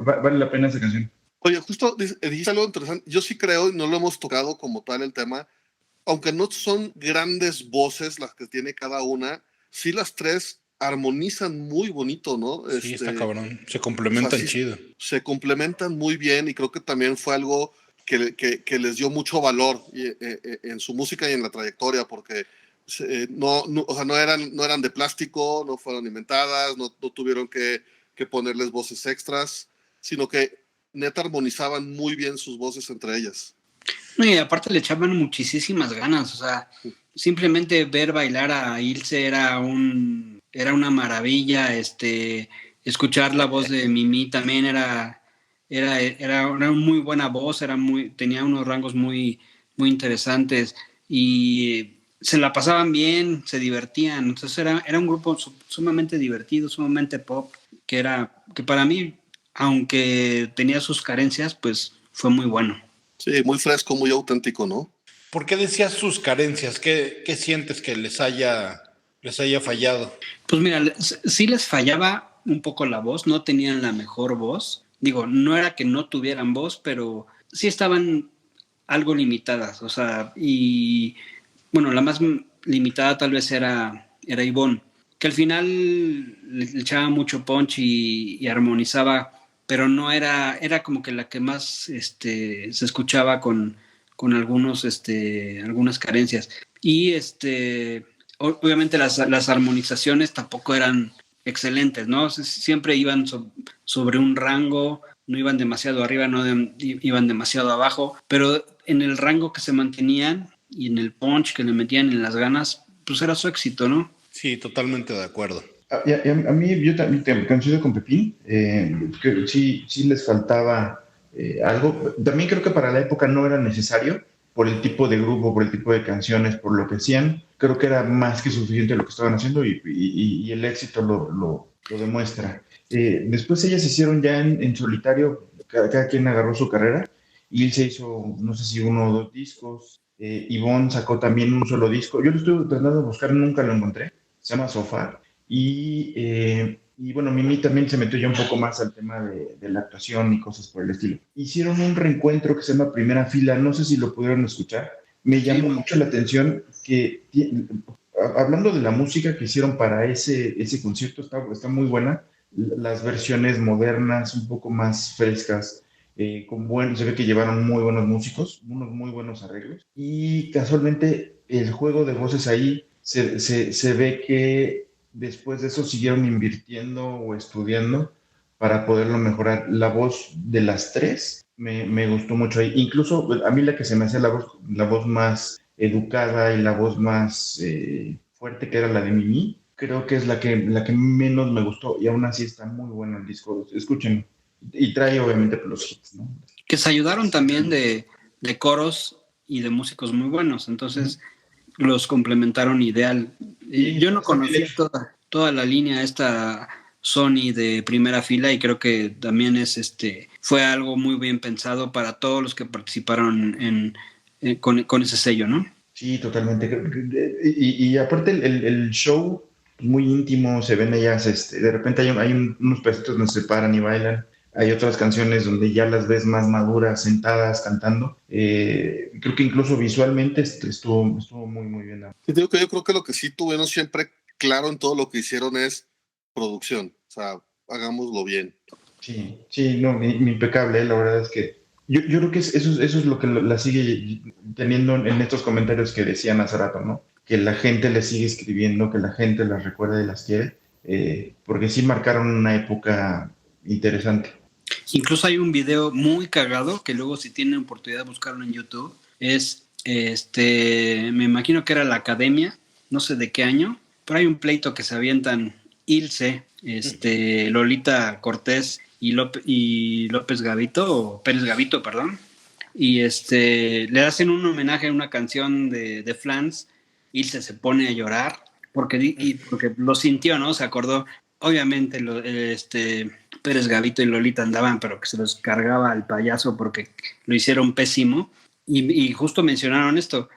vale la pena esa canción. Oye, justo dijiste algo interesante. Yo sí creo, y no lo hemos tocado como tal el tema, aunque no son grandes voces las que tiene cada una, sí las tres armonizan muy bonito, ¿no? Sí, está cabrón. Se O sea, complementan sí chido. se complementan muy bien y creo que también fue algo que les dio mucho valor en su música y en la trayectoria, porque o sea, no eran de plástico, no fueron inventadas, no tuvieron que ponerles voces extras, sino que neta armonizaban muy bien sus voces entre ellas. No, y aparte le echaban muchísimas ganas, o sea, simplemente ver bailar a Ilse era una maravilla, escuchar la voz de Mimi también era una muy buena voz, tenía unos rangos muy, muy interesantes y se la pasaban bien, se divertían, entonces era un grupo sumamente divertido, sumamente pop, que para mí, aunque tenía sus carencias, pues fue muy bueno. Sí, muy fresco, muy auténtico, ¿no? ¿Por qué decías sus carencias? ¿Qué sientes que les haya fallado? Pues mira, sí les fallaba un poco la voz, no tenían la mejor voz. Digo, no era que no tuvieran voz, pero sí estaban algo limitadas, o sea, y bueno, la más limitada tal vez era Ivonne, que al final le echaba mucho punch y armonizaba, pero no era como que la que más se escuchaba con algunas carencias. Y obviamente las armonizaciones tampoco eran excelentes, ¿no? Siempre iban sobre un rango, no iban demasiado arriba, no iban demasiado abajo, pero en el rango que se mantenían y en el punch que le metían en las ganas, pues era su éxito, ¿no? Sí, totalmente de acuerdo. A mí, yo también coincido con Pepín, que sí les faltaba algo. También creo que para la época no era necesario, por el tipo de grupo, por el tipo de canciones, por lo que hacían. Creo que era más que suficiente lo que estaban haciendo y el éxito lo demuestra. Después ellas se hicieron ya en solitario, cada quien agarró su carrera, y él se hizo, no sé si uno o dos discos. Ivonne sacó también un solo disco. Yo lo estuve tratando de buscar, nunca lo encontré. Se llama Sofá. Y bueno, Mimi también se metió ya un poco más al tema de la actuación y cosas por el estilo. Hicieron un reencuentro que se llama Primera Fila, no sé si lo pudieron escuchar. Me llamó mucho la atención que, hablando de la música que hicieron para ese concierto, está muy buena. Las versiones modernas, un poco más frescas, se ve que llevaron muy buenos músicos, unos muy buenos arreglos. Y casualmente el juego de voces ahí se ve que después de eso siguieron invirtiendo o estudiando para poderlo mejorar. La voz de las tres me gustó mucho ahí. Incluso a mí la que se me hacía la voz más educada y la voz más fuerte, que era la de Mimi, creo que es la que menos me gustó, y aún así está muy bueno el disco. Escuchen. Y trae obviamente los hits, ¿no? Que se ayudaron también de coros y de músicos muy buenos, entonces los complementaron ideal. Sí, Yo no conocía toda la línea esta Sony de Primera Fila y creo que también fue algo muy bien pensado para todos los que participaron con ese sello, ¿no? Sí, totalmente. Y aparte el show muy íntimo, se ven ellas, de repente hay unos pedacitos donde se paran y bailan. Hay otras canciones donde ya las ves más maduras, sentadas, cantando. Creo que incluso visualmente estuvo muy, muy bien. Y digo que yo creo que lo que sí tuvieron siempre claro en todo lo que hicieron es producción. O sea, hagámoslo bien. Sí, no, impecable. La verdad es que yo creo que eso es lo que la sigue teniendo en estos comentarios que decían hace rato, ¿no? Que la gente le sigue escribiendo, que la gente las recuerda y las quiere, porque sí marcaron una época interesante. Incluso hay un video muy cagado que luego si tienen oportunidad de buscarlo en YouTube, me imagino que era la Academia, no sé de qué año, pero hay un pleito que se avientan Ilse, Lolita Cortés y López Gavito, o Pérez Gavito, perdón, y le hacen un homenaje a una canción de Flans. Ilse se pone a llorar porque lo sintió, ¿no? Se acordó. Obviamente Pérez Gavito y Lolita andaban, pero que se los cargaba al payaso porque lo hicieron pésimo. Y justo mencionaron esto.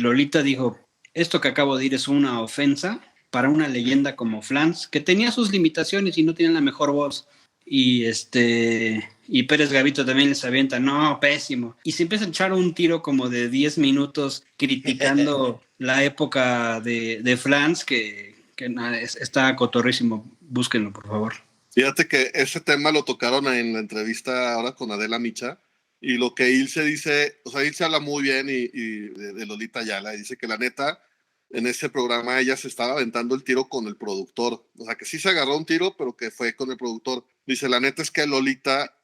Lolita dijo, esto que acabo de ir es una ofensa para una leyenda como Flans, que tenía sus limitaciones y no tenía la mejor voz. Y Pérez Gavito también les avienta, no, pésimo. Y se empieza a echar un tiro como de 10 minutos criticando la época de Flans, que nada, está cotorrísimo. Búsquenlo, por favor. Fíjate que ese tema lo tocaron en la entrevista ahora con Adela Micha, y lo que Ilse dice, o sea, Ilse habla muy bien y de Lolita Ayala, y dice que la neta, en ese programa ella se estaba aventando el tiro con el productor, o sea, que sí se agarró un tiro, pero que fue con el productor. Dice, la neta es que Lolita,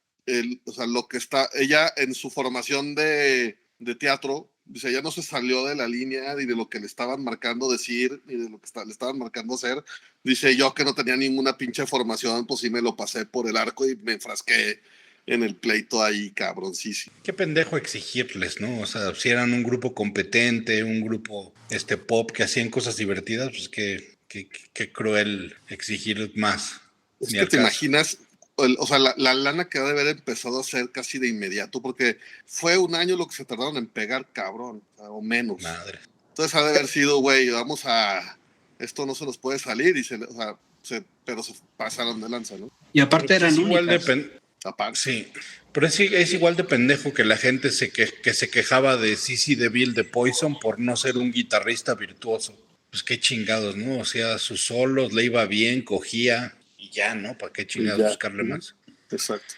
o sea, lo que está, ella en su formación de teatro, dice, ella no se salió de la línea ni de lo que le estaban marcando decir, ni de lo que le estaban marcando hacer. Dice, yo que no tenía ninguna pinche formación, pues sí me lo pasé por el arco y me enfrasqué en el pleito ahí, cabroncísimo. Qué pendejo exigirles, ¿no? O sea, si eran un grupo competente, un grupo pop que hacían cosas divertidas, pues qué cruel exigir más. Es Ni que al te caso. imaginas, o sea, la lana que ha de haber empezado a hacer casi de inmediato, porque fue un año lo que se tardaron en pegar, cabrón, o menos. Madre. Entonces ha de haber sido, güey, esto no se nos puede salir, y pero se pasaron de lanza, ¿no? Y aparte Pero, pues, eran es igual únicas. Aparte. Sí, pero es igual de pendejo que la gente que se quejaba de Sissy DeVille de Poison por no ser un guitarrista virtuoso. Pues qué chingados, ¿no? O sea, sus solos le iba bien, cogía y ya, ¿no? ¿Para qué chingados Ya. buscarle más? Exacto.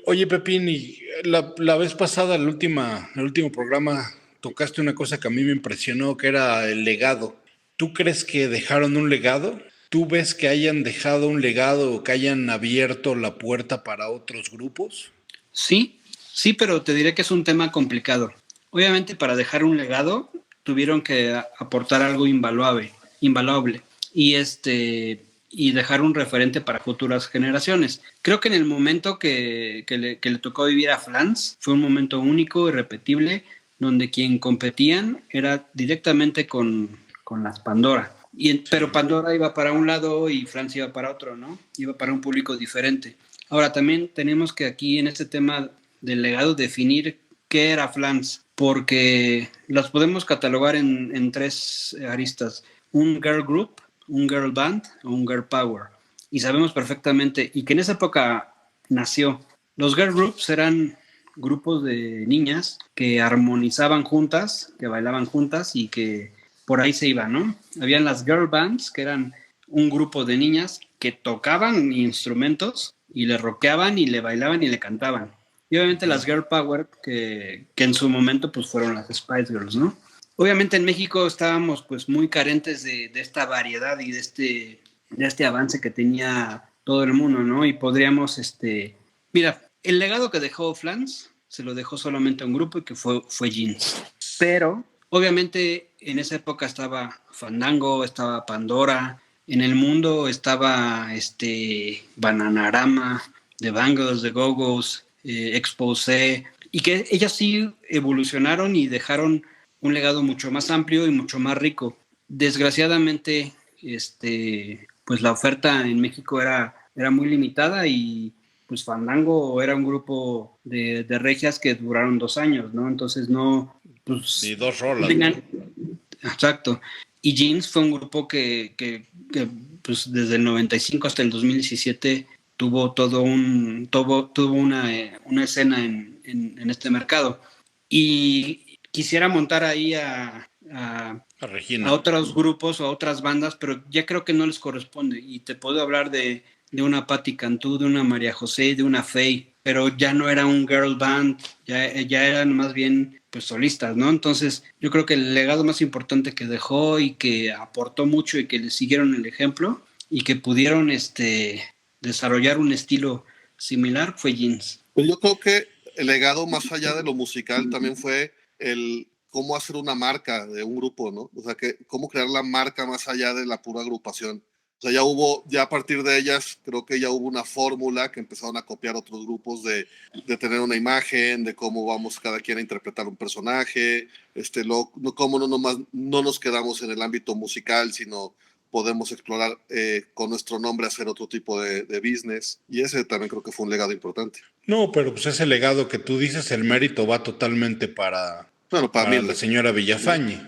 Oye, Pepín, y la vez pasada, el último programa, tocaste una cosa que a mí me impresionó, que era el legado. ¿Tú crees que dejaron un legado? ¿Tú ves que hayan dejado un legado o que hayan abierto la puerta para otros grupos? Sí, pero te diré que es un tema complicado. Obviamente, para dejar un legado, tuvieron que aportar algo invaluable, y dejar un referente para futuras generaciones. Creo que en el momento que le tocó vivir a Flans fue un momento único, irrepetible, donde quien competían era directamente con las Pandora. Pero Pandora iba para un lado y Flans iba para otro, ¿no? Iba para un público diferente. Ahora, también tenemos que aquí en este tema del legado definir qué era Flans, porque las podemos catalogar en tres aristas: un girl group, un girl band o un girl power. Y sabemos perfectamente, y que en esa época nació, los girl groups eran grupos de niñas que armonizaban juntas, que bailaban juntas y que por ahí se iban, ¿no? Habían las girl bands, que eran un grupo de niñas que tocaban instrumentos y le rockeaban y le bailaban y le cantaban. Y obviamente las girl power, que en su momento pues fueron las Spice Girls, ¿no? Obviamente en México estábamos pues muy carentes de esta variedad y de este avance que tenía todo el mundo, ¿no? Y podríamos, mira, el legado que dejó Flans se lo dejó solamente a un grupo y que fue Jeans. Pero obviamente en esa época estaba Fandango, estaba Pandora, en el mundo estaba Bananarama, The Bangles, The Go-Go's, Exposé, y que ellas sí evolucionaron y dejaron un legado mucho más amplio y mucho más rico. Desgraciadamente, pues la oferta en México era muy limitada, y pues Fandango era un grupo de regias que duraron 2 años, ¿no? Entonces no, pues... Y 2 rolas. Exacto. Y Jeans fue un grupo que pues desde el 95 hasta el 2017 tuvo una escena en este mercado. Y quisiera montar ahí a otros grupos o a otras bandas, pero ya creo que no les corresponde. Y te puedo hablar de una Patti Cantú, de una María José, de una Faye, pero ya no era un girl band, ya eran más bien pues solistas, ¿no? Entonces yo creo que el legado más importante que dejó y que aportó mucho y que le siguieron el ejemplo y que pudieron desarrollar un estilo similar fue Jeans. Pues yo creo que el legado más allá de lo musical también fue el cómo hacer una marca de un grupo, ¿no? O sea, cómo crear la marca más allá de la pura agrupación. O sea, ya a partir de ellas, creo que ya hubo una fórmula que empezaron a copiar otros grupos de tener una imagen, de cómo vamos cada quien a interpretar un personaje, cómo no nos quedamos en el ámbito musical, sino podemos explorar con nuestro nombre hacer otro tipo de business. Y ese también creo que fue un legado importante. No, pero pues ese legado que tú dices, el mérito va totalmente para Bueno, para mí la señora Villafañe.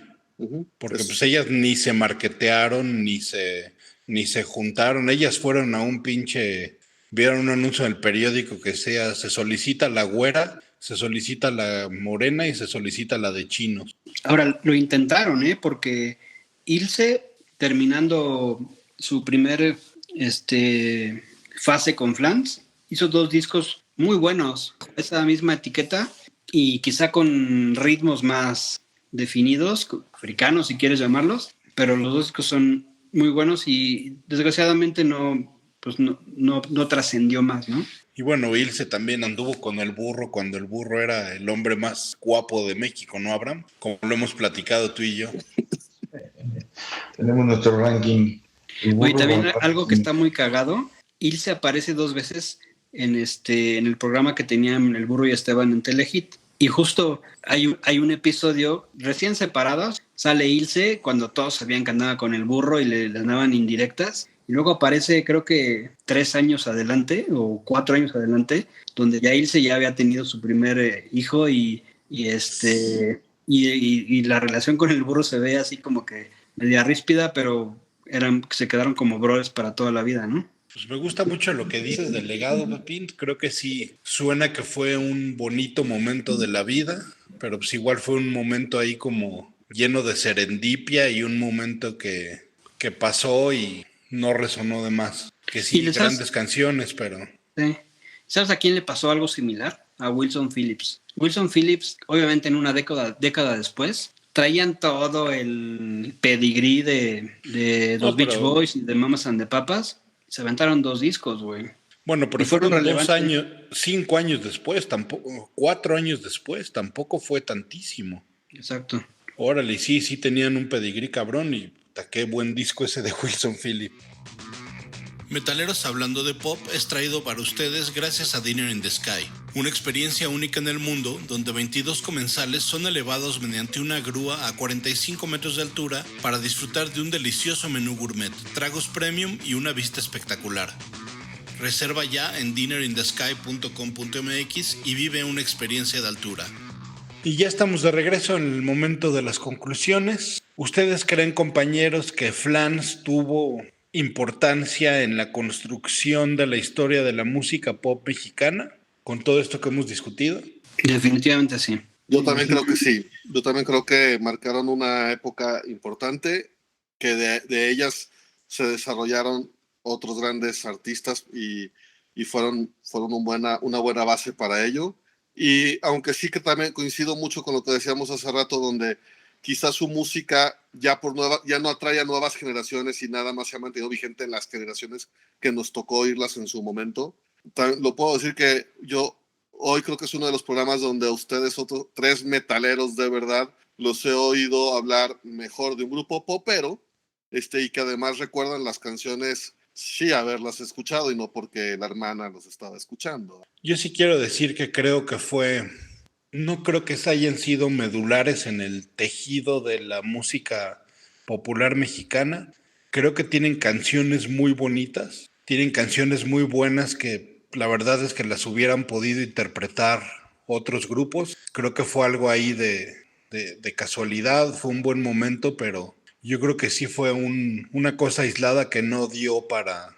Porque pues ellas ni se marketearon, ni se juntaron. Ellas fueron a un pinche, vieron un anuncio en el periódico que sea, se solicita la güera, se solicita la morena y se solicita la de chinos. Ahora, lo intentaron, porque Ilse, terminando su primer fase con Flans, hizo 2 discos muy buenos, esa misma etiqueta, y quizá con ritmos más definidos, africanos si quieres llamarlos, pero los 2 discos son muy buenos y desgraciadamente no trascendió más, ¿no? Y bueno, Ilse también anduvo con el burro cuando el burro era el hombre más guapo de México, ¿no, Abraham? Como lo hemos platicado tú y yo. Tenemos nuestro ranking. Oye, también algo que está muy cagado, Ilse aparece 2 veces en el programa que tenían el burro y Esteban en Telehit. Y justo hay un episodio recién separados, sale Ilse cuando todos sabían que andaba con el burro y le andaban indirectas. Y luego aparece, creo que 3 años adelante o 4 años adelante, donde ya Ilse ya había tenido su primer hijo y la relación con el burro se ve así como que media ríspida, pero se quedaron como brothers para toda la vida, ¿no? Pues me gusta mucho lo que dices del legado, Pepín. Creo que sí suena que fue un bonito momento de la vida, pero pues igual fue un momento ahí como lleno de serendipia y un momento que pasó y no resonó de más. Que sí, grandes canciones, pero... Sí. ¿Sabes a quién le pasó algo similar? A Wilson Phillips. Wilson Phillips, obviamente en una década después, traían todo el pedigrí de los Beach Boys y de Mamas and the Papas. Se aventaron 2 discos, güey. Bueno, pero fueron 2 años, 5 años después, tampoco, 4 años después, tampoco fue tantísimo. Exacto. Órale, sí tenían un pedigrí cabrón y qué buen disco ese de Wilson Phillips. Metaleros Hablando de Pop es traído para ustedes gracias a Dinner in the Sky, una experiencia única en el mundo donde 22 comensales son elevados mediante una grúa a 45 metros de altura para disfrutar de un delicioso menú gourmet, tragos premium y una vista espectacular. Reserva ya en dinnerinthesky.com.mx y vive una experiencia de altura. Y ya estamos de regreso en el momento de las conclusiones. ¿Ustedes creen, compañeros, que Flans tuvo importancia en la construcción de la historia de la música pop mexicana, con todo esto que hemos discutido? Definitivamente sí. Yo también creo que sí. Yo también creo que marcaron una época importante, que de ellas se desarrollaron otros grandes artistas y fueron una buena base para ello. Y aunque sí que también coincido mucho con lo que decíamos hace rato, donde quizás su música ya no atrae a nuevas generaciones y nada más se ha mantenido vigente en las generaciones que nos tocó oírlas en su momento. Lo puedo decir que yo hoy creo que es uno de los programas donde a ustedes, otros 3 metaleros de verdad, los he oído hablar mejor de un grupo popero, y que además recuerdan las canciones, sí, haberlas escuchado y no porque la hermana los estaba escuchando. Yo sí quiero decir que creo que no creo que hayan sido medulares en el tejido de la música popular mexicana. Creo que tienen canciones muy bonitas, tienen canciones muy buenas que la verdad es que las hubieran podido interpretar otros grupos. Creo que fue algo ahí de casualidad, fue un buen momento, pero yo creo que sí fue una cosa aislada que no dio para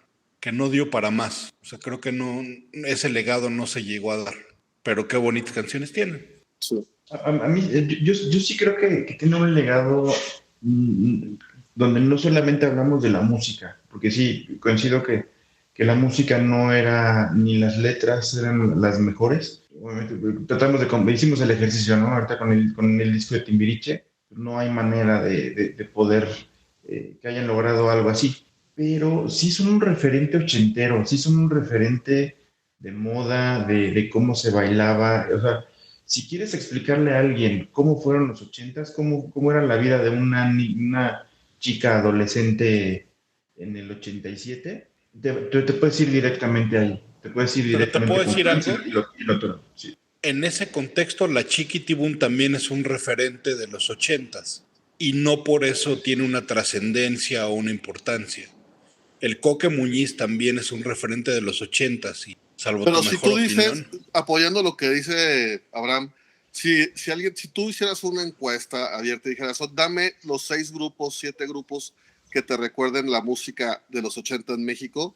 más. O sea, creo que ese legado no se llegó a dar. Pero qué bonitas canciones tienen. Sí. A mí, yo sí creo que tiene un legado donde no solamente hablamos de la música, porque sí, coincido que la música no era, ni las letras eran las mejores. Obviamente, hicimos el ejercicio, ¿no? Ahorita con el disco de Timbiriche, no hay manera de poder que hayan logrado algo así. Pero sí son un referente ochentero, sí son un referente de moda, de cómo se bailaba. O sea, si quieres explicarle a alguien cómo fueron los 80s, cómo era la vida de una chica adolescente en el 87, te puedes ir directamente ahí. Te puedes ir directamente. Pero te puedo decir algo. Sí. En ese contexto, la Chiquity Boom también es un referente de los 80s. Y no por eso tiene una trascendencia o una importancia. El Coque Muñiz también es un referente de los 80s. Salvo pero tu si mejor tú dices, opinión, apoyando lo que dice Abraham, si tú hicieras una encuesta abierta y dijeras, dame los 6 grupos, 7 grupos que te recuerden la música de los 80 en México,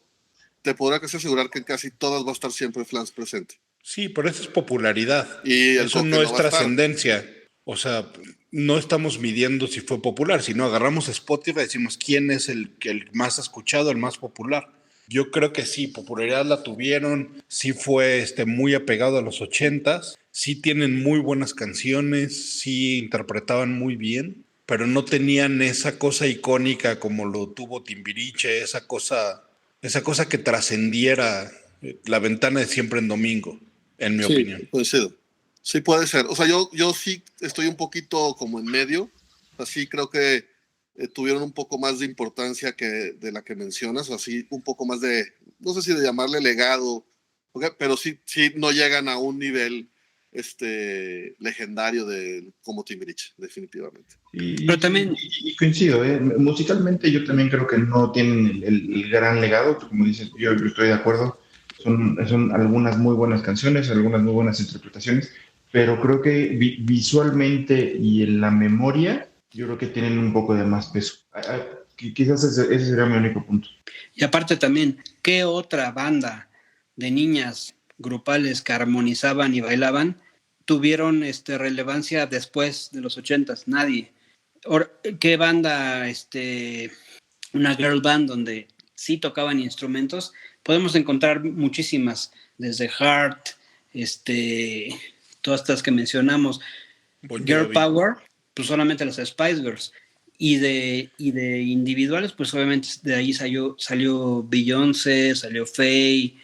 te podrá casi asegurar que en casi todas va a estar siempre Flans presente. Sí, pero eso es popularidad. Y eso no es trascendencia. O sea, no estamos midiendo si fue popular, sino agarramos Spotify y decimos quién es el más escuchado, el más popular. Yo creo que sí, popularidad la tuvieron, sí fue muy apegado a los 80s, sí tienen muy buenas canciones, sí interpretaban muy bien, pero no tenían esa cosa icónica como lo tuvo Timbiriche, esa cosa que trascendiera la ventana de Siempre en Domingo, en mi opinión. Coincido. Sí puede ser. O sea, yo sí estoy un poquito como en medio. O sea, sí creo que tuvieron un poco más de importancia que de la que mencionas, o así un poco más de, no sé si de llamarle legado, ¿okay? Pero sí no llegan a un nivel legendario como Timbiriche, definitivamente. Pero también coincido, musicalmente yo también creo que no tienen el gran legado, como dices, yo estoy de acuerdo, son algunas muy buenas canciones, algunas muy buenas interpretaciones, pero creo que visualmente y en la memoria yo creo que tienen un poco de más peso. Quizás ese sería mi único punto. Y aparte también, ¿qué otra banda de niñas grupales que armonizaban y bailaban tuvieron relevancia después de los 80s? Nadie. ¿Qué banda, una girl band donde sí tocaban instrumentos? Podemos encontrar muchísimas, desde Heart, todas estas que mencionamos. Girl Power, pues solamente las Spice Girls. Y de individuales, pues obviamente de ahí salió Beyoncé, salió Faye,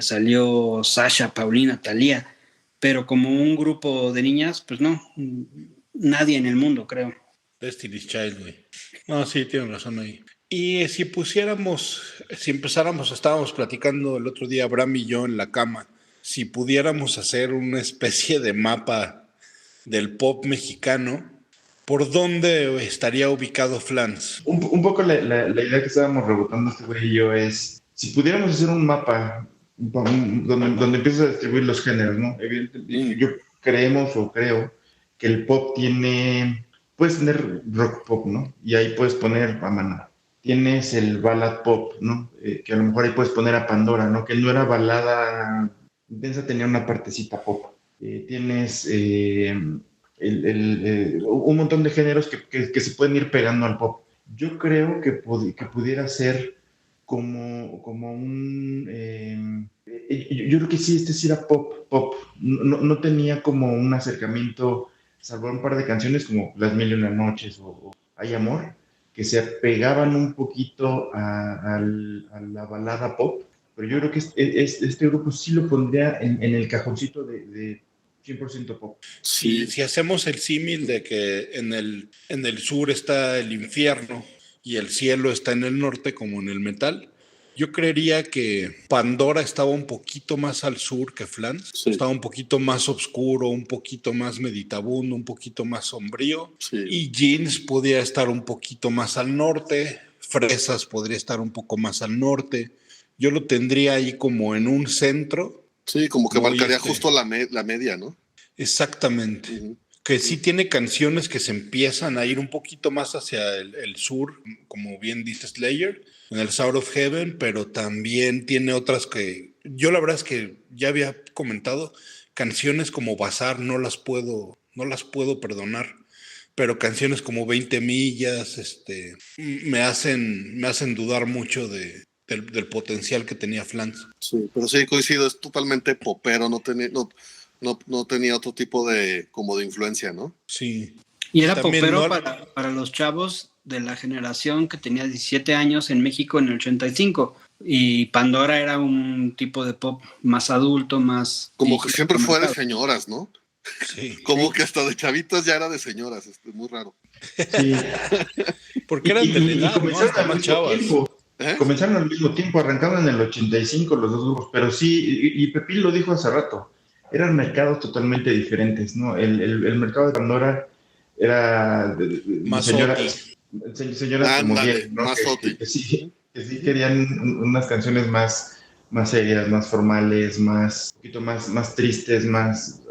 salió Sasha, Paulina, Thalía. Pero como un grupo de niñas, pues no, nadie en el mundo, creo. Destiny's Child, güey. No, sí, tienen razón ahí. Y si empezáramos, estábamos platicando el otro día, Abraham y yo en la cama, si pudiéramos hacer una especie de mapa del pop mexicano, ¿por dónde estaría ubicado Flans? Un poco la idea que estábamos rebotando este güey y yo es, si pudiéramos hacer un mapa donde empiezas a distribuir los géneros, ¿no? Evidentemente, yo creo que el pop puedes tener rock pop, ¿no? Y ahí puedes poner a Maná. Tienes el ballad pop, ¿no? Que a lo mejor ahí puedes poner a Pandora, ¿no? Que no era balada intensa, tenía una partecita pop. Tienes un montón de géneros que se pueden ir pegando al pop. Yo creo que pudiera ser como un... yo creo que sí, sí era pop. No tenía como un acercamiento, salvo un par de canciones como Las Mil y Una Noches o Hay Amor, que se pegaban un poquito a la balada pop, pero yo creo que este grupo sí lo pondría en el cajoncito de 100% pop. Sí. Si hacemos el símil de que en el sur está el infierno y el cielo está en el norte, como en el metal, yo creería que Pandora estaba un poquito más al sur que Flans, sí. Estaba un poquito más oscuro, un poquito más meditabundo, un poquito más sombrío, sí. Y Jeans podría estar un poquito más al norte, Fresas podría estar un poco más al norte. Yo lo tendría ahí como en un centro. Sí, como que marcaría justo la media, ¿no? Exactamente. Uh-huh. Que sí tiene canciones que se empiezan a ir un poquito más hacia el sur, como bien dice Slayer, en el Sound of Heaven, pero también tiene otras que yo la verdad es que ya había comentado, canciones como Bazar no las puedo perdonar, pero canciones como 20 millas me hacen dudar mucho del potencial que tenía Flans. Sí, pero sí coincido, es totalmente popero, no tenía otro tipo de influencia, ¿no? Sí. Y era también popero para los chavos de la generación que tenía 17 años en México en el 85. Y Pandora era un tipo de pop más adulto, más... Como que siempre fue de señoras, ¿no? Sí. Como que hasta de chavitos ya era de señoras, es muy raro. Sí. Porque eran de la edad, comenzaron al mismo tiempo. Comenzaron al mismo tiempo, arrancaron en el 85 los dos grupos, pero sí, y Pepín lo dijo hace rato, eran mercados totalmente diferentes, ¿no? El mercado de Pandora era más señoras como bien, ¿no? Que sí querían unas canciones más serias, más formales, un poquito más tristes, más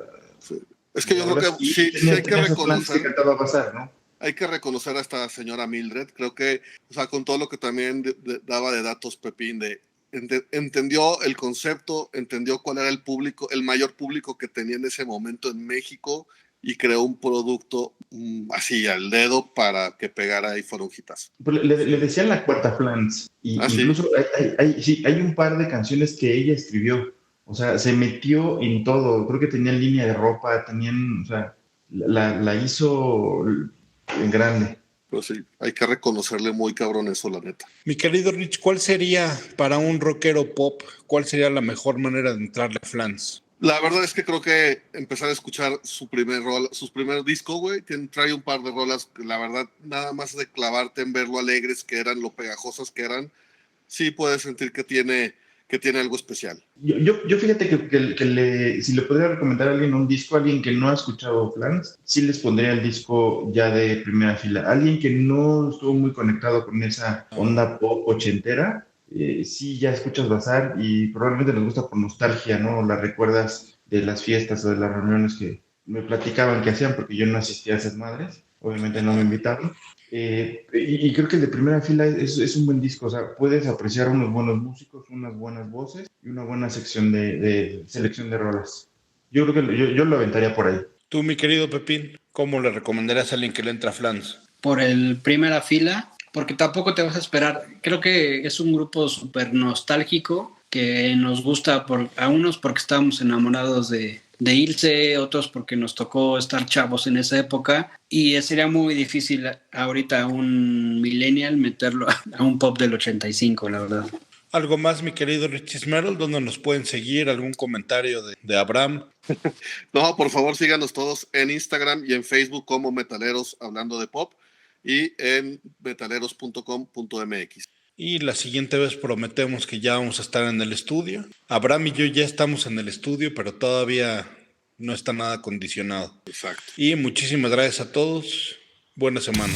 Sí. Es que yo creo que sí hay que reconocer. Que cantaba Bazar, ¿no? Hay que reconocer a esta señora Mildred. Creo que, o sea, con todo lo que también daba de datos Pepín, entendió el concepto, entendió cuál era el público, el mayor público que tenía en ese momento en México y creó un producto así al dedo para que pegara y fuera un hitazo. Le decían la cuarta Flans, y incluso hay un par de canciones que ella escribió. O sea, se metió en todo. Creo que tenían línea de ropa, o sea, la hizo en grande. Pero sí, hay que reconocerle muy cabrón eso, la neta. Mi querido Rich, ¿cuál sería para un rockero pop, cuál sería la mejor manera de entrarle a Flans? La verdad es que creo que empezar a escuchar su primer disco, güey, trae un par de rolas que la verdad, nada más de clavarte en ver lo alegres que eran, lo pegajosas que eran, sí puedes sentir que tiene algo especial. Yo fíjate que si le podría recomendar a alguien un disco, a alguien que no ha escuchado Flans, sí les pondría el disco ya de primera fila. Alguien que no estuvo muy conectado con esa onda pop ochentera, sí ya escuchas Bazar y probablemente les gusta por nostalgia, ¿no? La recuerdas de las fiestas o de las reuniones que me platicaban que hacían, porque yo no asistía a esas madres, obviamente no me invitaron. Y creo que el de primera fila es un buen disco, o sea, puedes apreciar unos buenos músicos, unas buenas voces y una buena sección de selección de rolas. Yo creo que yo lo aventaría por ahí. Tú, mi querido Pepín, ¿cómo le recomendarías a alguien que le entra a Flans? Por el primera fila, porque tampoco te vas a esperar. Creo que es un grupo súper nostálgico que nos gusta a unos porque estábamos enamorados de Ilse, otros porque nos tocó estar chavos en esa época, y sería muy difícil ahorita a un millennial meterlo a un pop del 85, la verdad. ¿Algo más, mi querido Richie Smerald? ¿Dónde nos pueden seguir? ¿Algún comentario de Abraham? No, por favor síganos todos en Instagram y en Facebook como Metaleros Hablando de Pop y en metaleros.com.mx. Y la siguiente vez prometemos que ya vamos a estar en el estudio. Abraham y yo ya estamos en el estudio, pero todavía no está nada acondicionado. Exacto. Y muchísimas gracias a todos. Buena semana.